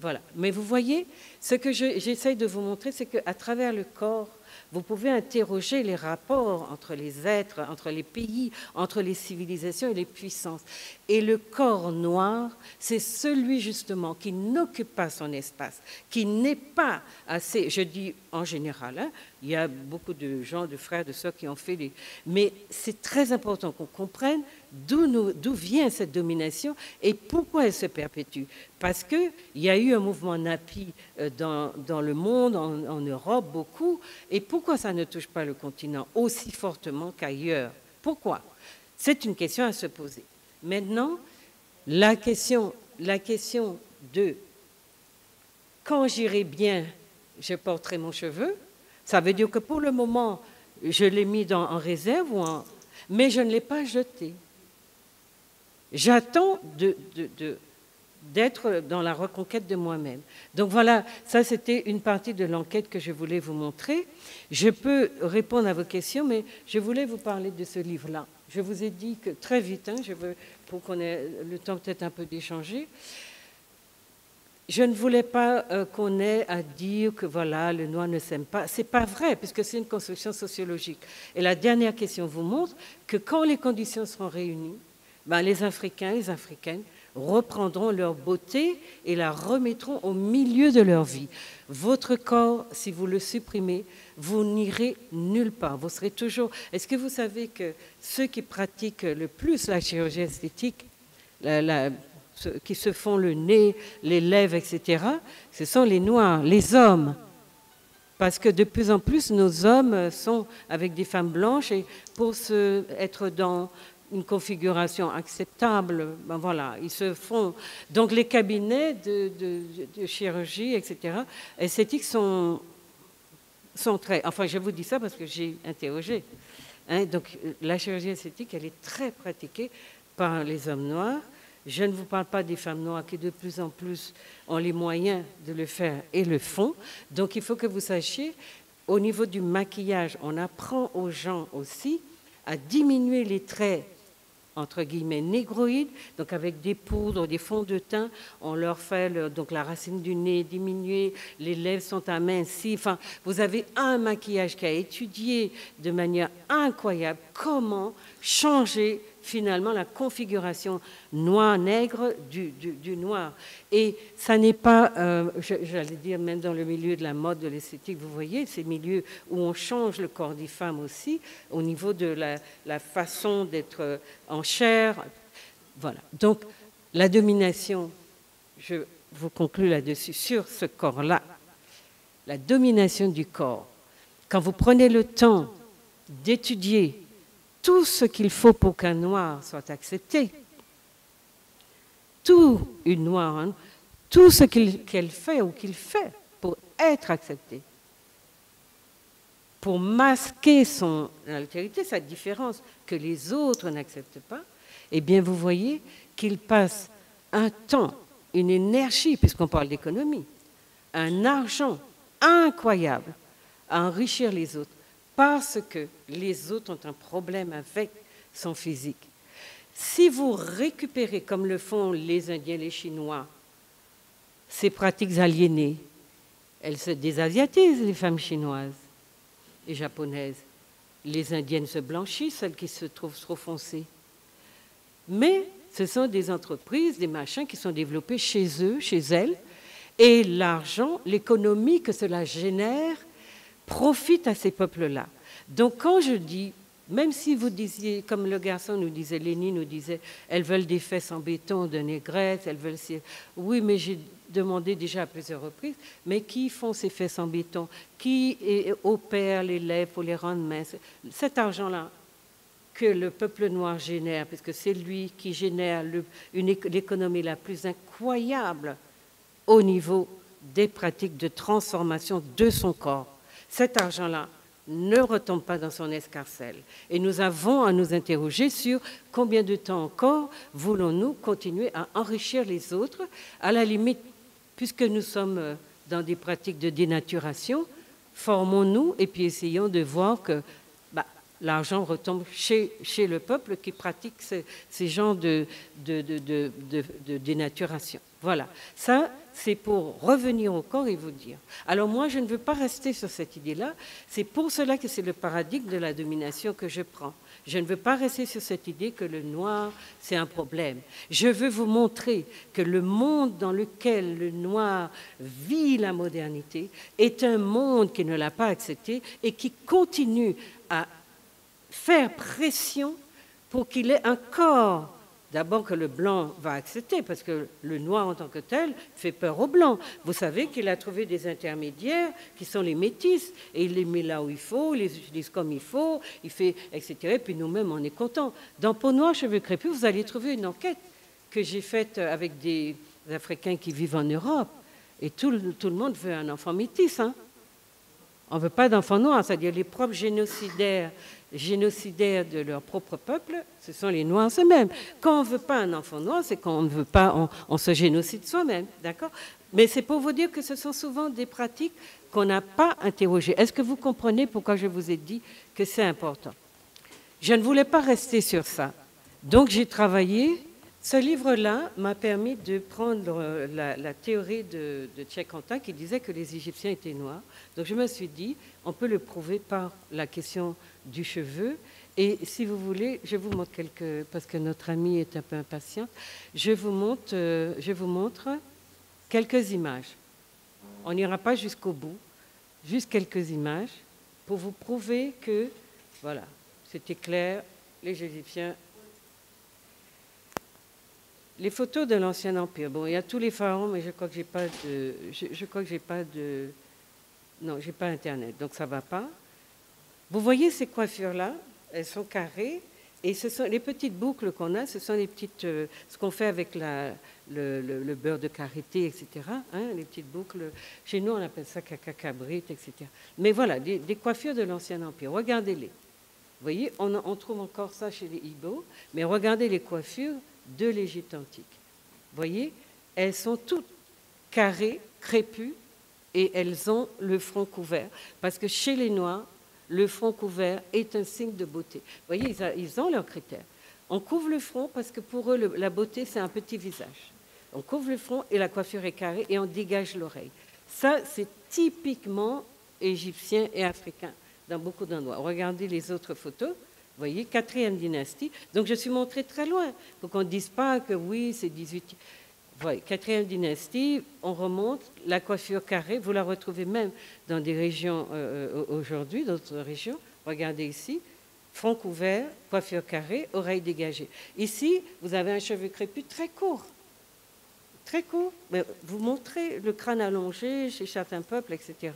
Voilà. Mais vous voyez, ce que j'essaye de vous montrer, c'est qu'à travers le corps, Vous pouvez interroger les rapports entre les êtres, entre les pays, entre les civilisations et les puissances. Et le corps noir, c'est celui justement qui n'occupe pas son espace, qui n'est pas assez, je dis en général, hein, il y a beaucoup de gens, de frères, de sœurs qui ont fait les... Mais c'est très important qu'on comprenne d'où vient cette domination et pourquoi elle se perpétue. Parce qu'il y a eu un mouvement napi dans le monde, en Europe, beaucoup. Et pourquoi ça ne touche pas le continent aussi fortement qu'ailleurs? Pourquoi? C'est une question à se poser. Maintenant, la question de quand j'irai bien, je porterai mon cheveu, ça veut dire que pour le moment, je l'ai mis en réserve, mais je ne l'ai pas jeté. J'attends d'être dans la reconquête de moi-même. Donc voilà, ça c'était une partie de l'enquête que je voulais vous montrer. Je peux répondre à vos questions, mais je voulais vous parler de ce livre-là. Je vous ai dit que très vite, hein, pour qu'on ait le temps peut-être un peu d'échanger, je ne voulais pas qu'on ait à dire que voilà, le noir ne s'aime pas. Ce n'est pas vrai, puisque c'est une construction sociologique. Et la dernière question vous montre que quand les conditions seront réunies, ben, les Africains, les Africaines reprendront leur beauté et la remettront au milieu de leur vie. Votre corps, si vous le supprimez, vous n'irez nulle part. Vous serez toujours... Est-ce que vous savez que ceux qui pratiquent le plus la chirurgie esthétique, qui se font le nez, les lèvres, etc., ce sont les Noirs, les hommes. Parce que de plus en plus, nos hommes sont avec des femmes blanches et pour être dans une configuration acceptable, ben voilà, ils se font... Donc les cabinets de chirurgie, etc., esthétiques sont très... Enfin, je vous dis ça parce que j'ai interrogé. Hein, donc la chirurgie esthétique, elle est très pratiquée par les hommes noirs. Je ne vous parle pas des femmes noires qui de plus en plus ont les moyens de le faire et le font. Donc il faut que vous sachiez, au niveau du maquillage, on apprend aux gens aussi à diminuer les traits entre guillemets négroïdes, donc avec des poudres, des fonds de teint, on leur fait donc la racine du nez diminuée, les lèvres sont amincies. Enfin, vous avez un maquillage qui a étudié de manière incroyable comment changer finalement la configuration noir-nègre du noir. Et ça n'est pas, j'allais dire, même dans le milieu de la mode, de l'esthétique, vous voyez, ces milieux où on change le corps des femmes aussi, au niveau de la façon d'être en chair. Voilà. Donc, la domination, je vous conclus là-dessus, sur ce corps-là, la domination du corps, quand vous prenez le temps d'étudier tout ce qu'il faut pour qu'un noir soit accepté, tout une noire, hein, tout ce qu'elle fait ou qu'il fait pour être accepté, pour masquer son altérité, sa différence que les autres n'acceptent pas, eh bien vous voyez qu'il passe un temps, une énergie, puisqu'on parle d'économie, un argent incroyable à enrichir les autres, parce que les autres ont un problème avec son physique. Si vous récupérez, comme le font les Indiens, les Chinois, ces pratiques aliénées, elles se désasiatisent, les femmes chinoises et japonaises. Les Indiennes se blanchissent, celles qui se trouvent trop foncées. Mais ce sont des entreprises, des machins qui sont développés chez eux, chez elles, et l'argent, l'économie que cela génère, profite à ces peuples-là. Donc quand je dis, même si vous disiez, comme le garçon nous disait, Lénie nous disait, elles veulent des fesses en béton de négresses, elles veulent... Oui, mais j'ai demandé déjà à plusieurs reprises, mais qui font ces fesses en béton? Qui opère les lèvres pour les rendre minces? Cet argent-là que le peuple noir génère, puisque c'est lui qui génère l'économie la plus incroyable au niveau des pratiques de transformation de son corps. Cet argent-là ne retombe pas dans son escarcelle. Et nous avons à nous interroger sur combien de temps encore voulons-nous continuer à enrichir les autres, à la limite, puisque nous sommes dans des pratiques de dénaturation, formons-nous et puis essayons de voir que l'argent retombe chez le peuple qui pratique ces genres de dénaturation. Voilà, ça c'est pour revenir au corps et vous dire. Alors moi je ne veux pas rester sur cette idée-là, c'est pour cela que c'est le paradigme de la domination que je prends. Je ne veux pas rester sur cette idée que le noir c'est un problème. Je veux vous montrer que le monde dans lequel le noir vit la modernité est un monde qui ne l'a pas accepté et qui continue à faire pression pour qu'il ait un corps, d'abord que le blanc va accepter, parce que le noir en tant que tel fait peur au blanc. Vous savez qu'il a trouvé des intermédiaires qui sont les métis, et il les met là où il faut, il les utilise comme il faut, il fait, etc. Et puis nous-mêmes, on est contents. Dans Peau noire, cheveux crépus, vous allez trouver une enquête que j'ai faite avec des Africains qui vivent en Europe, et tout le monde veut un enfant métis, hein. On ne veut pas d'enfants noirs, c'est-à-dire les propres génocidaires de leur propre peuple, ce sont les noirs eux-mêmes. Quand on ne veut pas un enfant noir, c'est qu'on ne veut pas, on se génocide soi-même, d'accord? Mais c'est pour vous dire que ce sont souvent des pratiques qu'on n'a pas interrogées. Est-ce que vous comprenez pourquoi je vous ai dit que c'est important? Je ne voulais pas rester sur ça. Donc j'ai travaillé. Ce livre-là m'a permis de prendre la théorie de Tchequentin qui disait que les Égyptiens étaient noirs. Donc je me suis dit, on peut le prouver par la question du cheveu. Et si vous voulez, je vous montre quelques, parce que notre ami est un peu impatient, je vous montre quelques images. On n'ira pas jusqu'au bout, juste quelques images pour vous prouver que, voilà, c'était clair, les Égyptiens. Les photos de l'Ancien Empire. Bon, il y a tous les pharaons, mais je crois que j'ai pas de, non, j'ai pas Internet, donc ça va pas. Vous voyez ces coiffures-là, elles sont carrées, et ce sont les petites boucles qu'on a, ce sont les petites, ce qu'on fait avec le beurre de karité, etc. Hein, les petites boucles. Chez nous, on appelle ça cacacabrite, etc. Mais voilà, des coiffures de l'Ancien Empire. Regardez-les. Vous voyez, on trouve encore ça chez les Igbos, mais regardez les coiffures de l'Égypte antique. Vous voyez, elles sont toutes carrées, crépues, et elles ont le front couvert. Parce que chez les Noirs, le front couvert est un signe de beauté. Vous voyez, ils ont leurs critères. On couvre le front parce que pour eux, la beauté, c'est un petit visage. On couvre le front et la coiffure est carrée et on dégage l'oreille. Ça, c'est typiquement égyptien et africain dans beaucoup d'endroits. Regardez les autres photos. Vous voyez, 4e dynastie. Donc, je suis montrée très loin pour qu'on ne dise pas que oui, c'est 18e. Voilà, 4e dynastie, on remonte, la coiffure carrée, vous la retrouvez même dans des régions aujourd'hui, d'autres régions. Regardez ici, front couvert, coiffure carrée, oreilles dégagées. Ici, vous avez un cheveu crépus très court. Très court. Mais vous montrez le crâne allongé chez certains peuples, etc.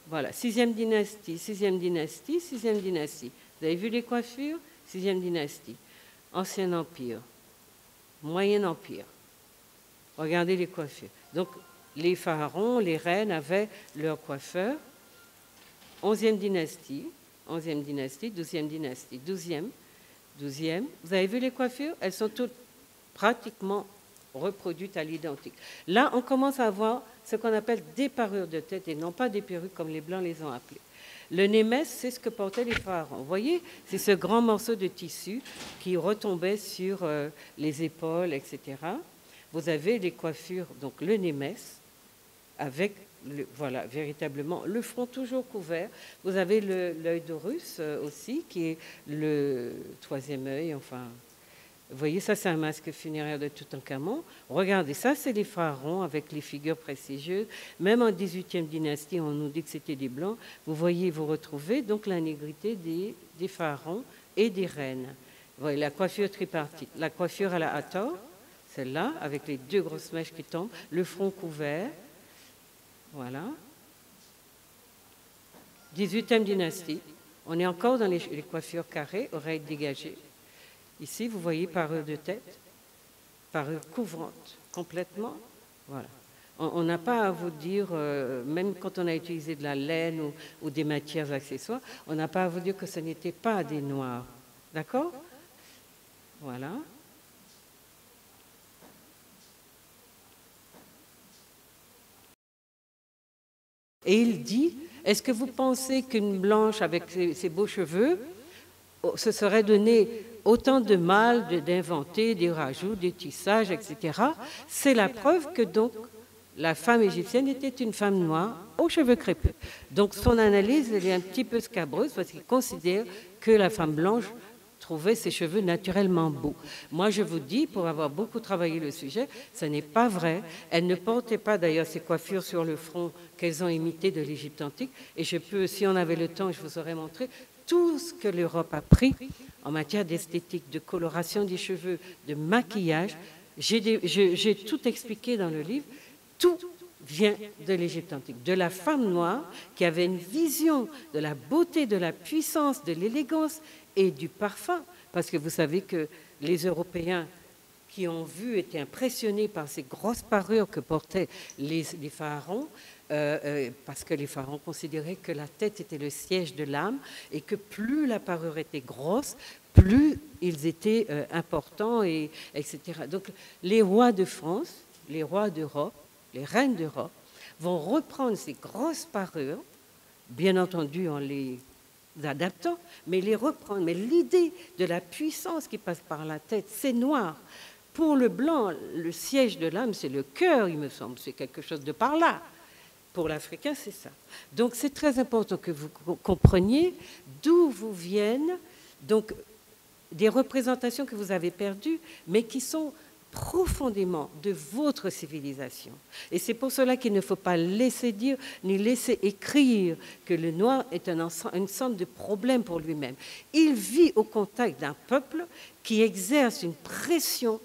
Voilà, 6e dynastie, 6e dynastie, 6e dynastie. Vous avez vu les coiffures? 6e dynastie. Ancien Empire. Moyen Empire. Regardez les coiffures. Donc, les pharaons, les reines avaient leurs coiffeurs. 11e dynastie, 11e dynastie, 12e dynastie, 12e. Vous avez vu les coiffures? Elles sont toutes pratiquement reproduites à l'identique. Là, on commence à avoir ce qu'on appelle des parures de tête et non pas des perruques comme les Blancs les ont appelées. Le némès, c'est ce que portaient les pharaons. Vous voyez, c'est ce grand morceau de tissu qui retombait sur les épaules, etc. Vous avez les coiffures, donc le némès, avec, voilà, véritablement, le front toujours couvert. Vous avez l'œil d'Horus aussi, qui est le 3e œil, enfin... Vous voyez, ça, c'est un masque funéraire de Toutankhamon. Regardez, ça, c'est les pharaons avec les figures prestigieuses. Même en 18e dynastie, on nous dit que c'était des blancs. Vous voyez, vous retrouvez donc la négrité des pharaons et des reines. Vous voyez, la coiffure tripartite. La coiffure à la Hathor, celle-là, avec les 2 grosses mèches qui tombent, le front couvert. Voilà. 18e dynastie. On est encore dans les coiffures carrées, oreilles dégagées. Ici, vous voyez parure de tête, parure couvrante, complètement. Voilà. On n'a pas à vous dire, même quand on a utilisé de la laine ou des matières accessoires, on n'a pas à vous dire que ce n'était pas des noirs. D'accord? Voilà. Et il dit, Est-ce que vous pensez qu'une blanche avec ses beaux cheveux se serait donné autant de mal d'inventer des rajouts, des tissages, etc. C'est la preuve que donc la femme égyptienne était une femme noire aux cheveux crépus. Donc son analyse elle est un petit peu scabreuse parce qu'il considère que la femme blanche trouvait ses cheveux naturellement beaux. Moi, je vous dis, pour avoir beaucoup travaillé le sujet, ce n'est pas vrai. Elles ne portaient pas d'ailleurs ces coiffures sur le front qu'elles ont imitées de l'Égypte antique. Et je peux, si on avait le temps, je vous aurais montré tout ce que l'Europe a pris en matière d'esthétique, de coloration des cheveux, de maquillage. J'ai tout expliqué dans le livre. Tout vient de l'Égypte antique, de la femme noire qui avait une vision de la beauté, de la puissance, de l'élégance et du parfum. Parce que vous savez que les Européens qui ont vu étaient impressionnés par ces grosses parures que portaient les pharaons, parce que les pharaons considéraient que la tête était le siège de l'âme et que plus la parure était grosse, plus ils étaient importants, etc. Donc les rois de France, les rois d'Europe, les reines d'Europe vont reprendre ces grosses parures, bien entendu en les adaptant, mais les reprendre. Mais l'idée de la puissance qui passe par la tête, c'est noir. Pour le blanc, le siège de l'âme, c'est le cœur, il me semble, c'est quelque chose de par là. Pour l'Africain, c'est ça. Donc c'est très important que vous compreniez d'où vous viennent donc, des représentations que vous avez perdues, mais qui sont profondément de votre civilisation. Et c'est pour cela qu'il ne faut pas laisser dire ni laisser écrire que le noir est une sorte de problème pour lui-même. Il vit au contact d'un peuple qui exerce une pression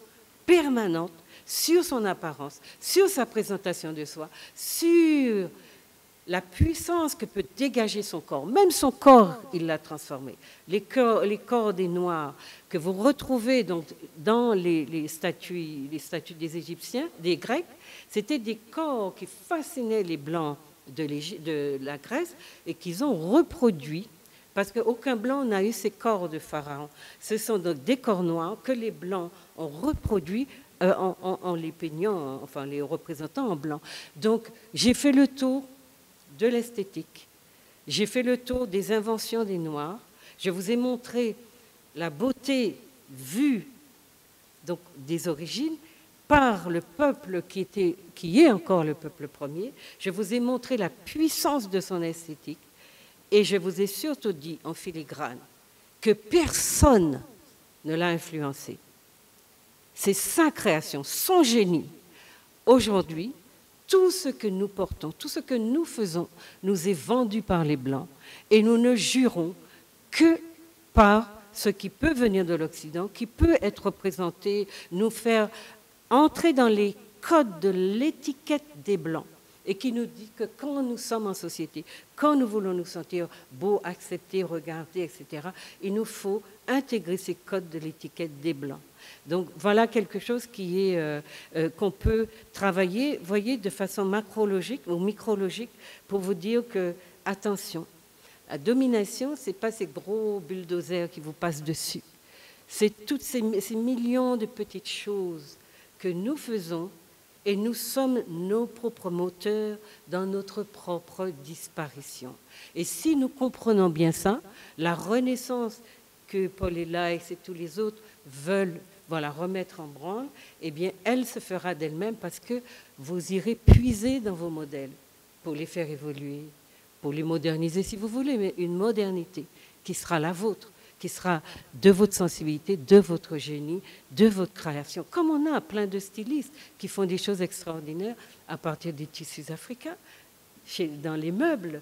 permanente sur son apparence, sur sa présentation de soi, sur la puissance que peut dégager son corps. Même son corps, il l'a transformé. Les corps des Noirs que vous retrouvez donc dans les statues des Égyptiens, des Grecs, c'était des corps qui fascinaient les Blancs de la Grèce et qu'ils ont reproduits parce qu'aucun Blanc n'a eu ces corps de pharaon. Ce sont donc des corps noirs que les Blancs ont reproduits en les peignant, enfin les représentant en blanc. Donc j'ai fait le tour de l'esthétique. J'ai fait le tour des inventions des Noirs. Je vous ai montré la beauté vue donc, des origines par le peuple qui est encore le peuple premier. Je vous ai montré la puissance de son esthétique et je vous ai surtout dit en filigrane que personne ne l'a influencé. C'est sa création, son génie. Aujourd'hui, tout ce que nous portons, tout ce que nous faisons, nous est vendu par les Blancs. Et nous ne jurons que par ce qui peut venir de l'Occident, qui peut être représenté, nous faire entrer dans les codes de l'étiquette des Blancs. Et qui nous dit que quand nous sommes en société, quand nous voulons nous sentir beaux, acceptés, regardés, etc., il nous faut intégrer ces codes de l'étiquette des Blancs. Donc voilà quelque chose qui est qu'on peut travailler, voyez, de façon macrologique ou micrologique pour vous dire que, attention, la domination, ce n'est pas ces gros bulldozers qui vous passent dessus. C'est toutes ces millions de petites choses que nous faisons et nous sommes nos propres moteurs dans notre propre disparition. Et si nous comprenons bien ça, la renaissance que Paul Elie et tous les autres veulent remettre en branle, eh bien, elle se fera d'elle-même parce que vous irez puiser dans vos modèles pour les faire évoluer, pour les moderniser si vous voulez, mais une modernité qui sera la vôtre, qui sera de votre sensibilité, de votre génie, de votre création. Comme on a plein de stylistes qui font des choses extraordinaires à partir des tissus africains, dans les meubles,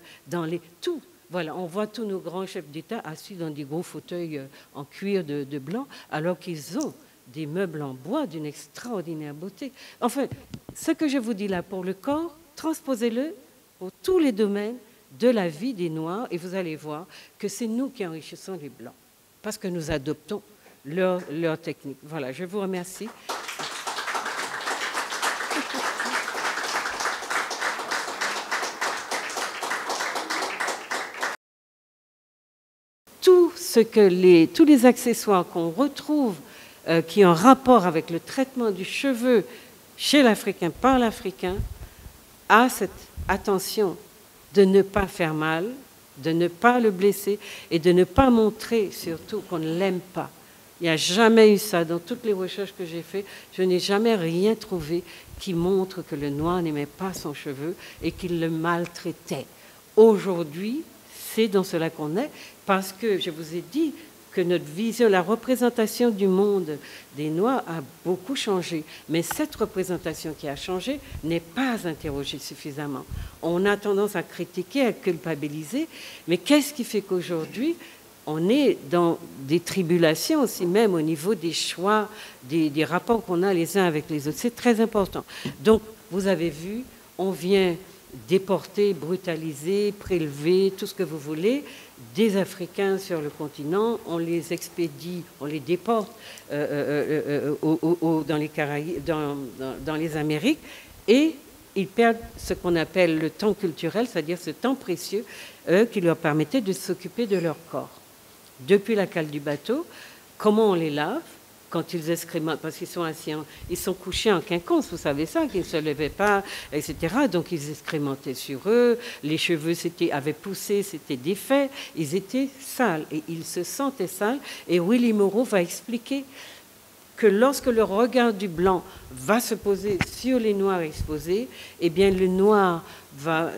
tout. Voilà, on voit tous nos grands chefs d'État assis dans des gros fauteuils en cuir de blanc, alors qu'ils ont des meubles en bois d'une extraordinaire beauté. Enfin, ce que je vous dis là pour le corps, transposez-le pour tous les domaines de la vie des Noirs et vous allez voir que c'est nous qui enrichissons les Blancs parce que nous adoptons leur technique. Voilà, je vous remercie. Tous les accessoires qu'on retrouve qui ont rapport avec le traitement du cheveu chez l'Africain par l'Africain a cette attention de ne pas faire mal, de ne pas le blesser et de ne pas montrer surtout qu'on ne l'aime pas. Il n'y a jamais eu ça. Dans toutes les recherches que j'ai faites, je n'ai jamais rien trouvé qui montre que le noir n'aimait pas son cheveu et qu'il le maltraitait. Aujourd'hui, c'est dans cela qu'on est, parce que je vous ai dit que notre vision, la représentation du monde des Noirs a beaucoup changé. Mais cette représentation qui a changé n'est pas interrogée suffisamment. On a tendance à critiquer, à culpabiliser, mais qu'est-ce qui fait qu'aujourd'hui, on est dans des tribulations aussi, même au niveau des choix, des rapports qu'on a les uns avec les autres. C'est très important. Donc, vous avez vu, on vient déporter, brutaliser, prélever, tout ce que vous voulez, des Africains sur le continent, on les expédie, on les déporte dans les Caraïbes, dans les Amériques, et ils perdent ce qu'on appelle le temps culturel, c'est-à-dire ce temps précieux qui leur permettait de s'occuper de leur corps. Depuis la cale du bateau, comment on les lave quand ils excrémentent, parce qu'ils sont assis, ils sont couchés en quinconce, vous savez ça, qu'ils ne se levaient pas, etc. Donc ils excrémentaient sur eux, les cheveux avaient poussé, c'était défait, ils étaient sales et ils se sentaient sales. Et Willie Moreau va expliquer que lorsque le regard du blanc va se poser sur les noirs exposés, eh bien le noir va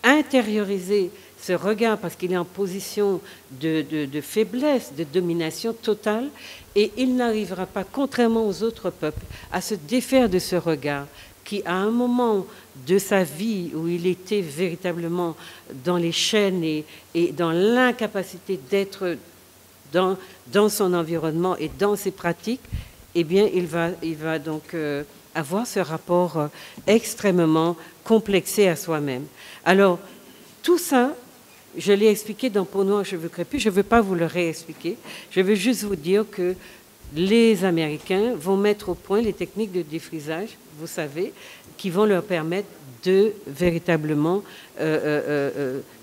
intérioriser ce regard parce qu'il est en position de faiblesse, de domination totale, et il n'arrivera pas, contrairement aux autres peuples, à se défaire de ce regard qui, à un moment de sa vie où il était véritablement dans les chaînes et dans l'incapacité d'être dans son environnement et dans ses pratiques, eh bien, il va donc avoir ce rapport extrêmement complexé à soi-même. Alors, tout ça, je l'ai expliqué dans Peau noire, cheveux crépus, je ne veux pas vous le réexpliquer. Je veux juste vous dire que les Américains vont mettre au point les techniques de défrisage, vous savez, qui vont leur permettre de véritablement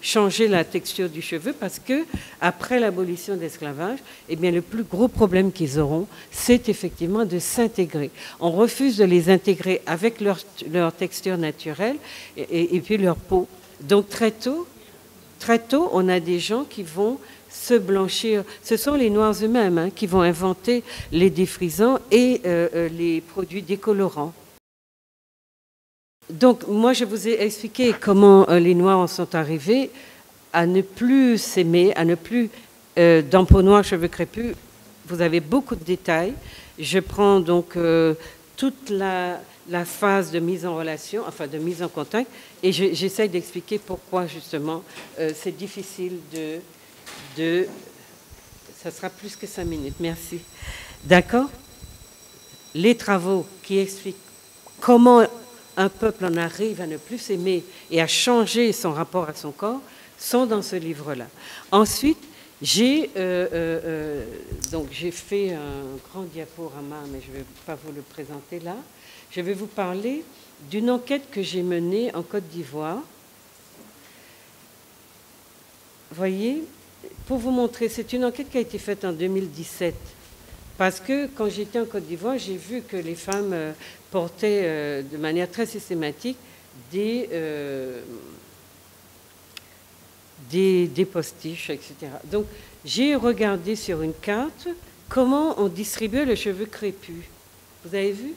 changer la texture du cheveu, parce que après l'abolition de l'esclavage, eh bien, le plus gros problème qu'ils auront, c'est effectivement de s'intégrer. On refuse de les intégrer avec leur texture naturelle et puis leur peau. Donc très tôt, on a des gens qui vont se blanchir. Ce sont les Noirs eux-mêmes qui vont inventer les défrisants et les produits décolorants. Donc, moi, je vous ai expliqué comment les Noirs en sont arrivés à ne plus s'aimer, à ne plus, dans Peau noire, cheveux crépus, vous avez beaucoup de détails. Je prends donc toute la phase de mise en relation, enfin de mise en contact, et j'essaye d'expliquer pourquoi, justement, c'est difficile de... Ça sera plus que 5 minutes, merci. D'accord? Les travaux qui expliquent comment un peuple en arrive à ne plus s'aimer et à changer son rapport à son corps sont dans ce livre-là. Ensuite, j'ai fait un grand diaporama, mais je ne vais pas vous le présenter là. Je vais vous parler d'une enquête que j'ai menée en Côte d'Ivoire. Voyez, pour vous montrer, c'est une enquête qui a été faite en 2017. Parce que quand j'étais en Côte d'Ivoire, j'ai vu que les femmes portaient de manière très systématique des postiches, etc. Donc, j'ai regardé sur une carte comment on distribuait le cheveu crépus. Vous avez vu?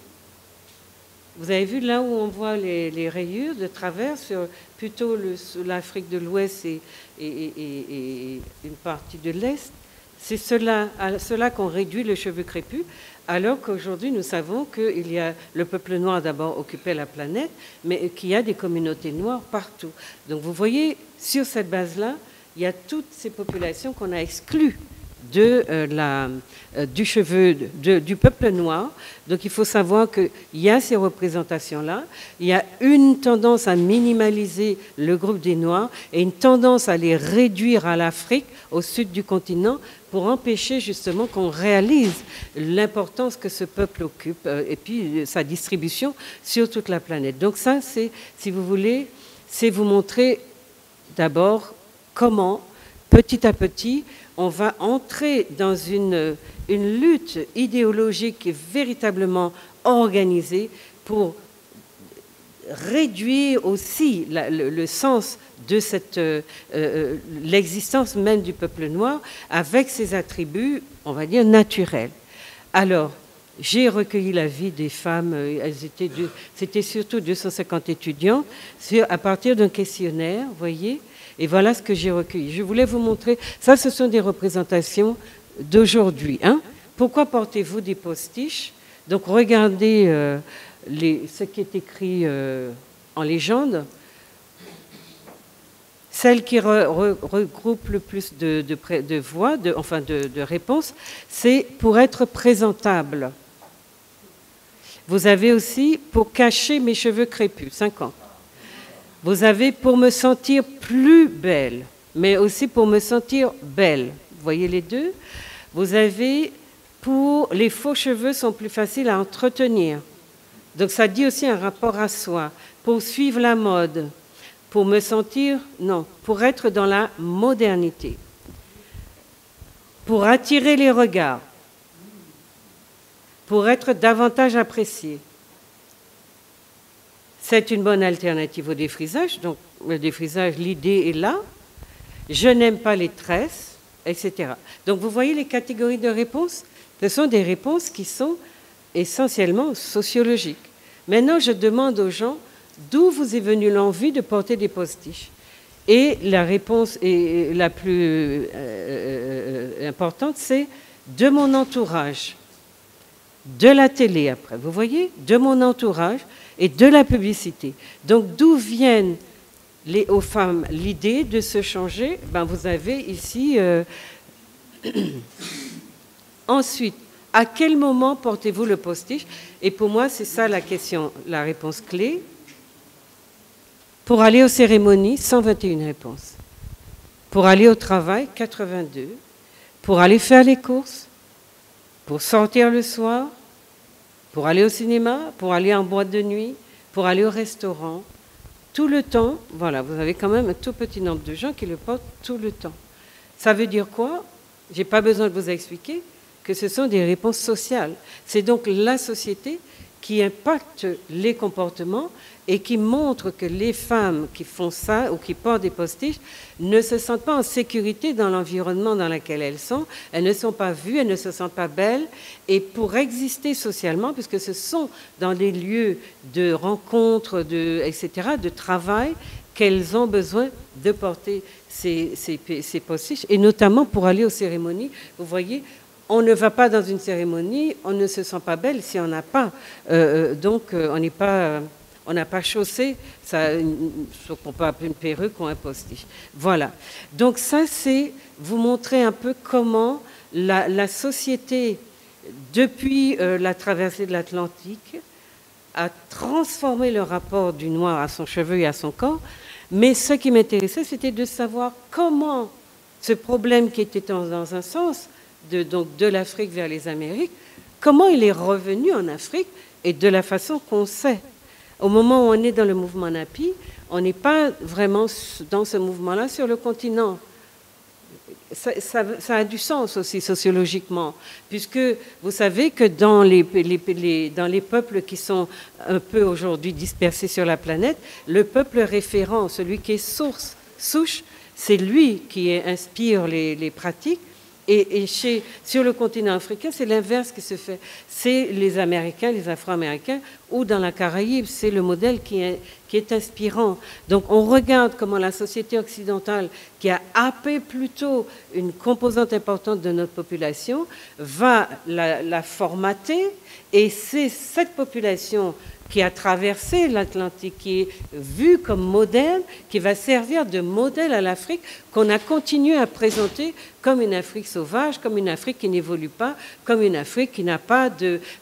Vous avez vu là où on voit les rayures de travers sur plutôt l'Afrique de l'Ouest et une partie de l'Est. C'est à cela qu'on réduit le cheveu crépus, alors qu'aujourd'hui nous savons que le peuple noir d'abord occupait la planète, mais qu'il y a des communautés noires partout. Donc vous voyez, sur cette base-là, il y a toutes ces populations qu'on a exclues du cheveu du peuple noir. Donc il faut savoir qu'il y a ces représentations-là, il y a une tendance à minimaliser le groupe des Noirs et une tendance à les réduire à l'Afrique, au sud du continent, pour empêcher justement qu'on réalise l'importance que ce peuple occupe et puis sa distribution sur toute la planète. Donc ça, c'est, si vous voulez, c'est vous montrer d'abord comment, petit à petit, on va entrer dans une lutte idéologique véritablement organisée pour réduit aussi le sens de l'existence même du peuple noir avec ses attributs, on va dire, naturels. Alors, j'ai recueilli l'avis des femmes, c'était surtout 250 étudiants, à partir d'un questionnaire, vous voyez, et voilà ce que j'ai recueilli. Je voulais vous montrer, ça ce sont des représentations d'aujourd'hui. Hein. Pourquoi portez-vous des postiches? Donc regardez ce qui est écrit en légende. Celle qui regroupe le plus de voix, de réponses, c'est pour être présentable. Vous avez aussi pour cacher mes cheveux crépus, 50. Vous avez pour me sentir plus belle, mais aussi pour me sentir belle. Vous voyez les deux? Vous avez pour les faux cheveux sont plus faciles à entretenir. Donc ça dit aussi un rapport à soi. Pour suivre la mode. Pour me sentir, non, pour être dans la modernité. Pour attirer les regards. Pour être davantage apprécié. C'est une bonne alternative au défrisage. Donc, le défrisage, l'idée est là. Je n'aime pas les tresses, etc. Donc, vous voyez les catégories de réponses? Ce sont des réponses qui sont essentiellement sociologiques. Maintenant, je demande aux gens d'où vous est venue l'envie de porter des postiches. Et la réponse la plus importante, c'est de mon entourage. De la télé après, vous voyez, de mon entourage et de la publicité. Donc d'où viennent aux femmes l'idée de se changer? Ben, vous avez ici... Ensuite, à quel moment portez-vous le postiche? Et pour moi, c'est ça la question, la réponse clé. Pour aller aux cérémonies, 121 réponses. Pour aller au travail, 82. Pour aller faire les courses, pour sortir le soir, pour aller au cinéma, pour aller en boîte de nuit, pour aller au restaurant, tout le temps. Voilà, vous avez quand même un tout petit nombre de gens qui le portent tout le temps. Ça veut dire quoi? Je n'ai pas besoin de vous expliquer que ce sont des réponses sociales. C'est donc la société qui impacte les comportements et qui montre que les femmes qui font ça ou qui portent des postiches ne se sentent pas en sécurité dans l'environnement dans lequel elles ne sont pas vues, elles ne se sentent pas belles, et pour exister socialement, puisque ce sont dans des lieux de rencontres, etc., de travail, qu'elles ont besoin de porter ces postiches, et notamment pour aller aux cérémonies. Vous voyez, on ne va pas dans une cérémonie, on ne se sent pas belle si on n'a pas. On n'a pas chaussé, sauf qu'on peut appeler une perruque ou un postiche. Voilà. Donc ça, c'est vous montrer un peu comment la société, depuis la traversée de l'Atlantique, a transformé le rapport du noir à son cheveu et à son corps. Mais ce qui m'intéressait, c'était de savoir comment ce problème qui était dans un sens, de l'Afrique vers les Amériques, comment il est revenu en Afrique et de la façon qu'on sait. Au moment où on est dans le mouvement NAPI, on n'est pas vraiment dans ce mouvement-là sur le continent. Ça a du sens aussi sociologiquement, puisque vous savez que dans les peuples qui sont un peu aujourd'hui dispersés sur la planète, le peuple référent, celui qui est souche, c'est lui qui inspire les pratiques. Et sur le continent africain, c'est l'inverse qui se fait. C'est les Américains, les Afro-Américains, ou dans la Caraïbe, c'est le modèle qui est inspirant. Donc on regarde comment la société occidentale, qui a happé plutôt une composante importante de notre population, va la formater, et c'est cette population qui a traversé l'Atlantique, qui est vue comme modèle, qui va servir de modèle à l'Afrique, qu'on a continué à présenter comme une Afrique sauvage, comme une Afrique qui n'évolue pas, comme une Afrique qui n'a pas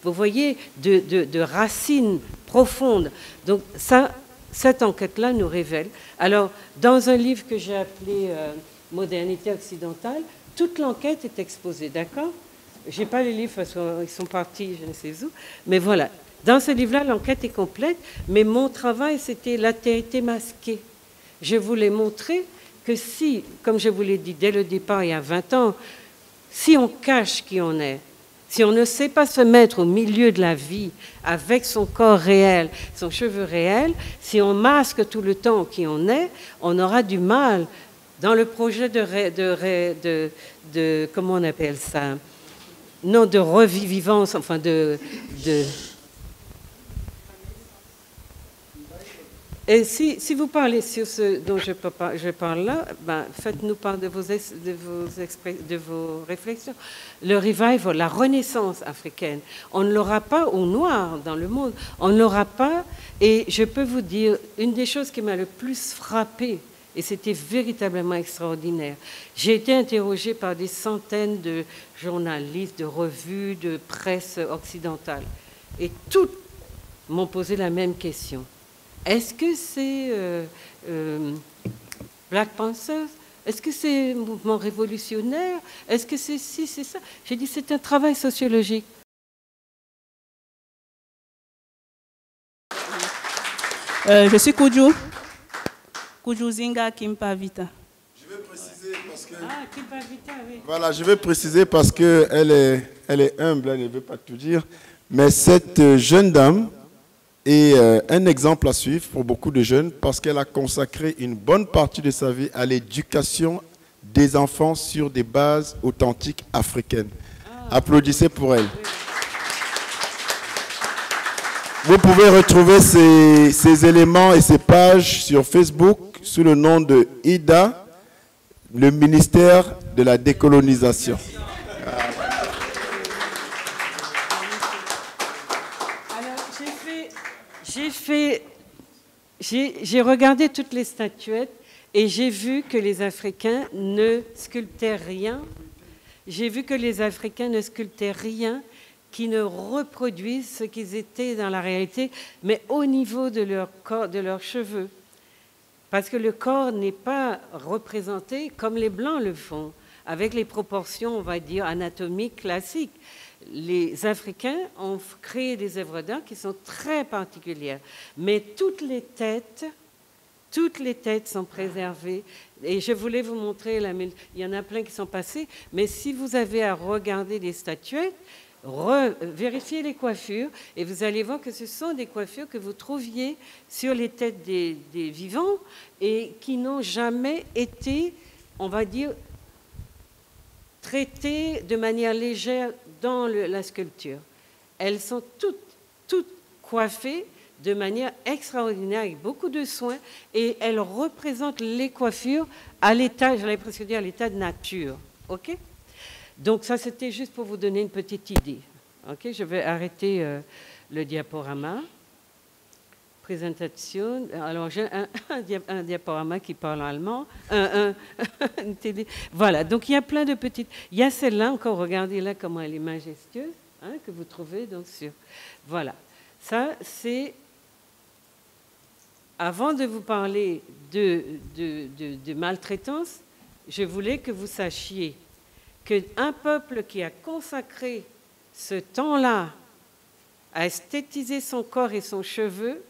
vous voyez, de racines profondes. Donc ça, cette enquête-là nous révèle. Alors, dans un livre que j'ai appelé Modernité occidentale, toute l'enquête est exposée, d'accord? Je n'ai pas les livres parce qu'ils sont partis, je ne sais où, mais voilà. Dans ce livre-là, l'enquête est complète, mais mon travail, c'était l'altérité masquée. Je voulais montrer que si, comme je vous l'ai dit dès le départ, il y a 20 ans, si on cache qui on est, Si on ne sait pas se mettre au milieu de la vie avec son corps réel, son cheveu réel, si on masque tout le temps qui on est, on aura du mal dans le projet de comment on appelle ça? Non, de revivance, enfin Et si vous parlez sur ce dont je parle là, ben, faites-nous part de vos réflexions. Le revival, la renaissance africaine, on ne l'aura pas au noir dans le monde, on ne l'aura pas. Et je peux vous dire, une des choses qui m'a le plus frappée, et c'était véritablement extraordinaire, j'ai été interrogée par des centaines de journalistes, de revues, de presse occidentale, et toutes m'ont posé la même question. Est-ce que c'est Black Panthers? Est-ce que c'est un mouvement révolutionnaire? Est-ce que c'est ci, c'est ça? J'ai dit, c'est un travail sociologique. Je suis Koudjou Zinga Kimpavita. Je veux préciser parce que... Ah, Kimpavita, oui. Voilà, je veux préciser parce qu'elle est humble, elle ne veut pas tout dire. Mais cette jeune dame est un exemple à suivre pour beaucoup de jeunes parce qu'elle a consacré une bonne partie de sa vie à l'éducation des enfants sur des bases authentiques africaines. Applaudissez pour elle. Vous pouvez retrouver ces éléments et ces pages sur Facebook sous le nom de IDA, le ministère de la décolonisation. J'ai regardé toutes les statuettes et j'ai vu que les Africains ne sculptaient rien. J'ai vu que les Africains ne sculptaient rien qui ne reproduisent ce qu'ils étaient dans la réalité, mais au niveau de leur corps, de leurs cheveux. Parce que le corps n'est pas représenté comme les Blancs le font, avec les proportions, on va dire, anatomiques classiques. Les Africains ont créé des œuvres d'art qui sont très particulières, mais toutes les têtes sont préservées. Et je voulais vous montrer, il y en a plein qui sont passés, mais si vous avez à regarder les statuettes, vérifiez les coiffures et vous allez voir que ce sont des coiffures que vous trouviez sur les têtes des vivants et qui n'ont jamais été, on va dire, traitées de manière légère dans la sculpture. Elles sont toutes coiffées de manière extraordinaire, avec beaucoup de soins, et elles représentent les coiffures à l'état, j'allais presque dire, à l'état de nature. OK? Donc ça, c'était juste pour vous donner une petite idée. OK? Je vais arrêter le diaporama. Présentation. Alors, j'ai un diaporama qui parle allemand. Voilà, donc il y a plein de petites... Il y a celle-là encore, regardez là comment elle est majestueuse, hein, que vous trouvez donc sur... Voilà, ça c'est... Avant de vous parler de maltraitance, je voulais que vous sachiez qu'un peuple qui a consacré ce temps-là à esthétiser son corps et son cheveu,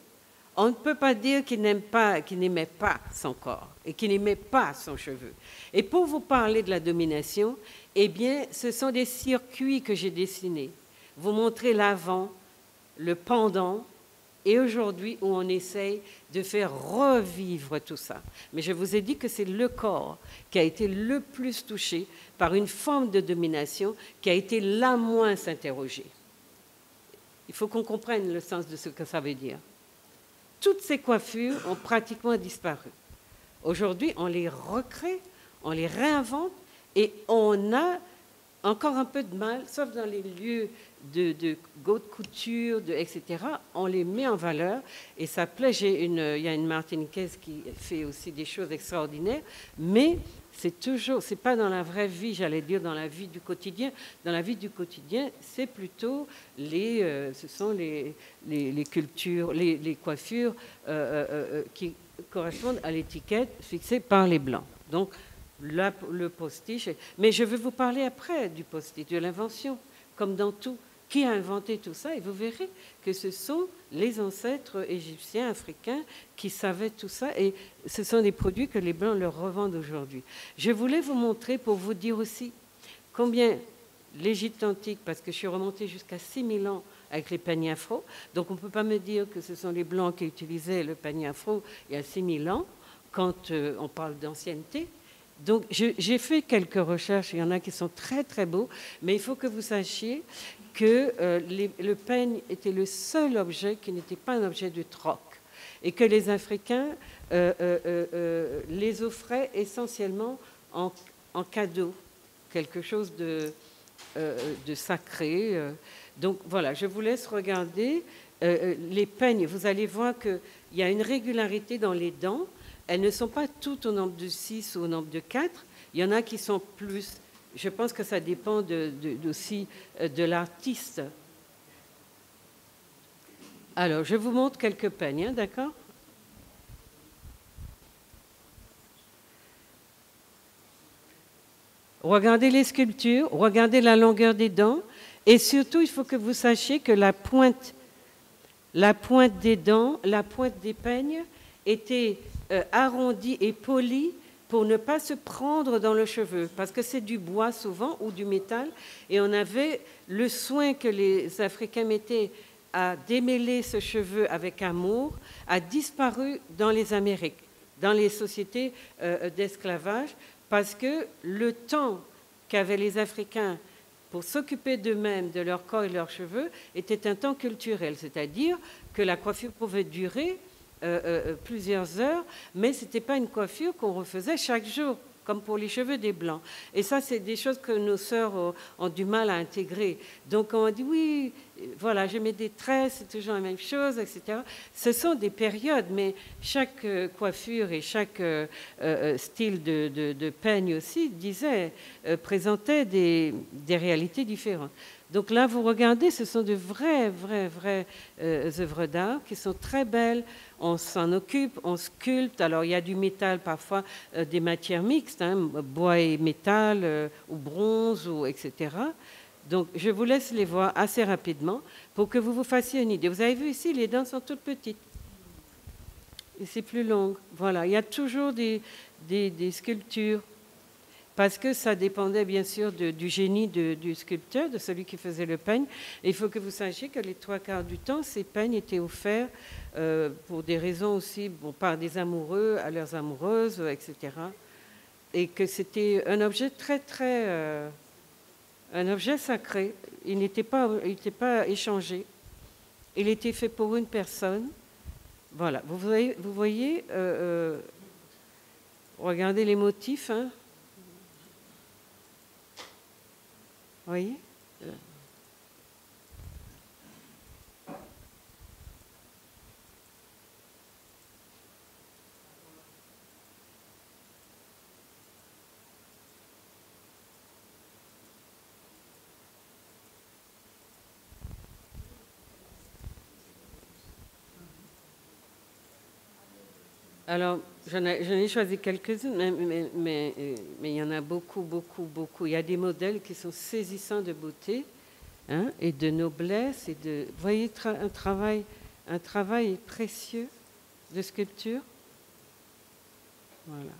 on ne peut pas dire qu'il n'aimait pas son corps et qu'il n'aimait pas son cheveu. Et pour vous parler de la domination, eh bien, ce sont des circuits que j'ai dessinés. Vous montrer l'avant, le pendant, et aujourd'hui où on essaye de faire revivre tout ça. Mais je vous ai dit que c'est le corps qui a été le plus touché par une forme de domination qui a été la moins s'interroger. Il faut qu'on comprenne le sens de ce que ça veut dire. Toutes ces coiffures ont pratiquement disparu. Aujourd'hui, on les recrée, on les réinvente et on a encore un peu de mal, sauf dans les lieux de haute couture, etc. On les met en valeur et ça plaît. Il y a une Martiniquaise qui fait aussi des choses extraordinaires, mais c'est pas dans la vraie vie, j'allais dire dans la vie du quotidien. Dans la vie du quotidien, c'est plutôt ce sont les cultures, les coiffures qui correspondent à l'étiquette fixée par les Blancs. Donc, le postiche. Mais je vais vous parler après du postiche, de l'invention, comme dans tout. Qui a inventé tout ça? Et vous verrez que ce sont les ancêtres égyptiens, africains, qui savaient tout ça. Et ce sont des produits que les Blancs leur revendent aujourd'hui. Je voulais vous montrer pour vous dire aussi combien l'Égypte antique, parce que je suis remontée jusqu'à 6000 ans avec les peignes afro. Donc on ne peut pas me dire que ce sont les Blancs qui utilisaient le peigne afro il y a 6000 ans, quand on parle d'ancienneté. Donc j'ai fait quelques recherches, il y en a qui sont très très beaux, mais il faut que vous sachiez que le peigne était le seul objet qui n'était pas un objet de troc, et que les Africains les offraient essentiellement en cadeau, quelque chose de sacré. Donc voilà, je vous laisse regarder les peignes. Vous allez voir qu'il y a une régularité dans les dents. Elles ne sont pas toutes au nombre de 6 ou au nombre de 4. Il y en a qui sont plus. Je pense que ça dépend aussi de l'artiste. Alors, je vous montre quelques peignes, hein, d'accord ? Regardez les sculptures, regardez la longueur des dents, et surtout, il faut que vous sachiez que la pointe des dents, la pointe des peignes était arrondie et polie pour ne pas se prendre dans le cheveu, parce que c'est du bois souvent ou du métal, et on avait le soin que les Africains mettaient à démêler ce cheveu avec amour, a disparu dans les Amériques, dans les sociétés d'esclavage, parce que le temps qu'avaient les Africains pour s'occuper d'eux-mêmes, de leur corps et de leurs cheveux, était un temps culturel, c'est-à-dire que la coiffure pouvait durer plusieurs heures, mais ce n'était pas une coiffure qu'on refaisait chaque jour, comme pour les cheveux des Blancs. Et ça, c'est des choses que nos sœurs ont du mal à intégrer. Donc, on dit, oui, voilà, je mets des tresses, c'est toujours la même chose, etc. Ce sont des périodes, mais chaque coiffure et chaque style de peigne aussi présentait des réalités différentes. Donc là, vous regardez, ce sont de vraies œuvres d'art qui sont très belles. On s'en occupe, on sculpte. Alors, il y a du métal, parfois des matières mixtes, hein, bois et métal, ou bronze, etc. Donc, je vous laisse les voir assez rapidement pour que vous vous fassiez une idée. Vous avez vu ici, les dents sont toutes petites. Et c'est plus long. Voilà, il y a toujours des sculptures. Parce que ça dépendait bien sûr du génie du sculpteur, de celui qui faisait le peigne. Et il faut que vous sachiez que les 3/4 du temps, ces peignes étaient offerts pour des raisons aussi, par des amoureux à leurs amoureuses, etc. Et que c'était un objet un objet sacré. Il n'était pas échangé. Il était fait pour une personne. Voilà, vous voyez regardez les motifs, hein. Vous voyez ? Alors, j'en ai choisi quelques-unes, mais il y en a beaucoup. Il y a des modèles qui sont saisissants de beauté, hein, et de noblesse. Vous voyez un travail précieux de sculpture. Voilà.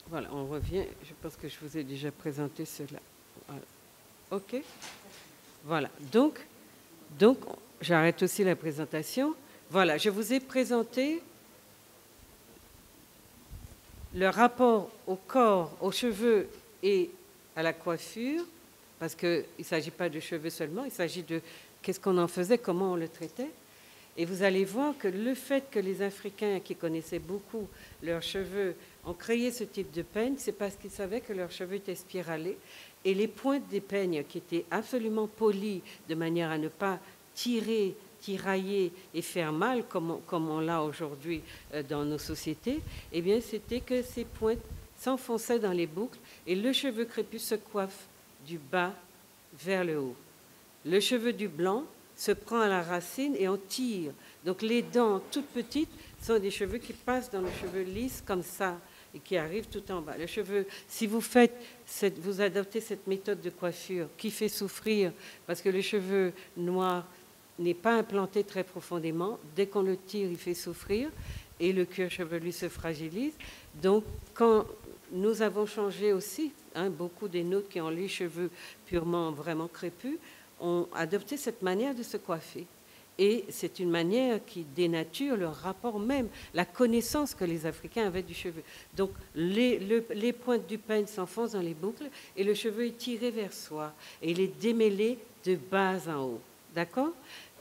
Voilà, on revient. Je pense que je vous ai déjà présenté cela. Voilà. OK ? Voilà, donc j'arrête aussi la présentation. Voilà, je vous ai présenté le rapport au corps, aux cheveux et à la coiffure, parce qu'il ne s'agit pas de cheveux seulement, il s'agit de qu'est-ce qu'on en faisait, comment on le traitait. Et vous allez voir que le fait que les Africains, qui connaissaient beaucoup leurs cheveux, ont créé ce type de peigne, c'est parce qu'ils savaient que leurs cheveux étaient spiralés. Et les pointes des peignes qui étaient absolument polies de manière à ne pas tirailler et faire mal comme on l'a aujourd'hui dans nos sociétés, eh bien c'était que ces pointes s'enfonçaient dans les boucles et le cheveu crépus se coiffe du bas vers le haut. Le cheveu du blanc se prend à la racine et on tire. Donc les dents toutes petites sont des cheveux qui passent dans le cheveu lisse comme ça et qui arrivent tout en bas. Le cheveu, si vous adoptez cette méthode de coiffure qui fait souffrir, parce que le cheveu noir n'est pas implanté très profondément, dès qu'on le tire, il fait souffrir. et le cuir chevelu se fragilise. Donc, quand nous avons changé aussi, beaucoup des nôtres qui ont les cheveux purement vraiment crépus, ont adopté cette manière de se coiffer. Et c'est une manière qui dénature leur rapport même, la connaissance que les Africains avaient du cheveu. Donc, les pointes du peigne s'enfoncent dans les boucles et le cheveu est tiré vers soi et il est démêlé de bas en haut. D'accord ?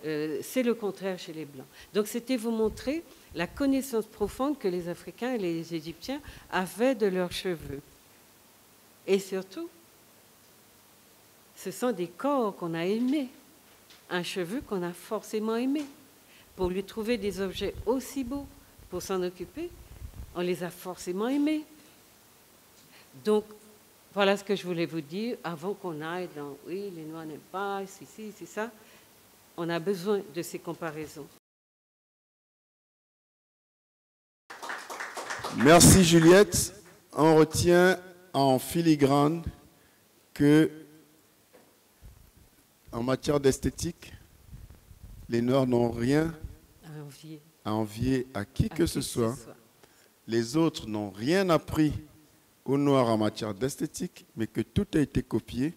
C'est le contraire chez les Blancs. Donc, c'était vous montrer la connaissance profonde que les Africains et les Égyptiens avaient de leurs cheveux. Et surtout, ce sont des corps qu'on a aimés. Un cheveu qu'on a forcément aimé. Pour lui trouver des objets aussi beaux, pour s'en occuper, on les a forcément aimés. Donc, voilà ce que je voulais vous dire avant qu'on aille dans « oui, les Noirs n'aiment pas, c'est ça ». On a besoin de ces comparaisons. Merci Juliette. On retient en filigrane que en matière d'esthétique, les Noirs n'ont rien à envier à qui que ce soit. Les autres n'ont rien appris aux Noirs en matière d'esthétique, mais que tout a été copié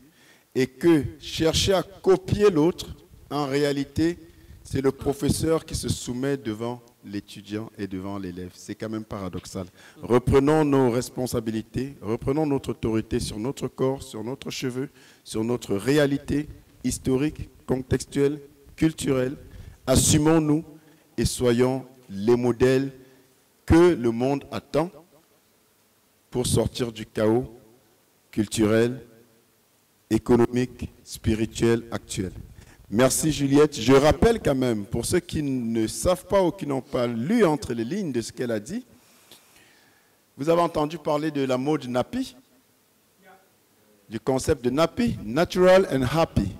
et que chercher à copier l'autre, en réalité, c'est le professeur qui se soumet devant l'étudiant et devant l'élève. C'est quand même paradoxal. Reprenons nos responsabilités, reprenons notre autorité sur notre corps, sur notre cheveux, sur notre réalité historique, contextuelle, culturelle. Assumons-nous et soyons les modèles que le monde attend pour sortir du chaos culturel, économique, spirituel actuel. Merci Juliette. Je rappelle quand même, pour ceux qui ne savent pas ou qui n'ont pas lu entre les lignes de ce qu'elle a dit, vous avez entendu parler de la mode nappy, du concept de nappy, natural and happy.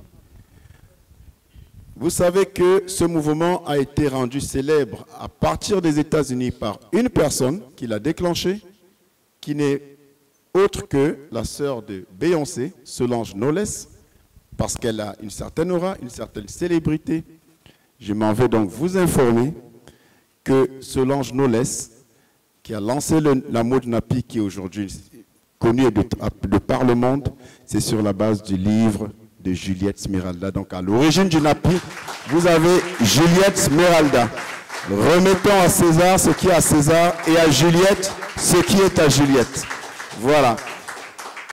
Vous savez que ce mouvement a été rendu célèbre à partir des États-Unis par une personne qui l'a déclenché, qui n'est autre que la sœur de Beyoncé, Solange Knowles, parce qu'elle a une certaine aura, une certaine célébrité. Je m'en vais donc vous informer que Solange Knowles, qui a lancé la mode nappy, qui est aujourd'hui connue de par le monde, c'est sur la base du livre de Juliette Smeralda. Donc à l'origine du nappy, vous avez Juliette Smeralda. Remettons à César ce qui est à César et à Juliette ce qui est à Juliette. Voilà.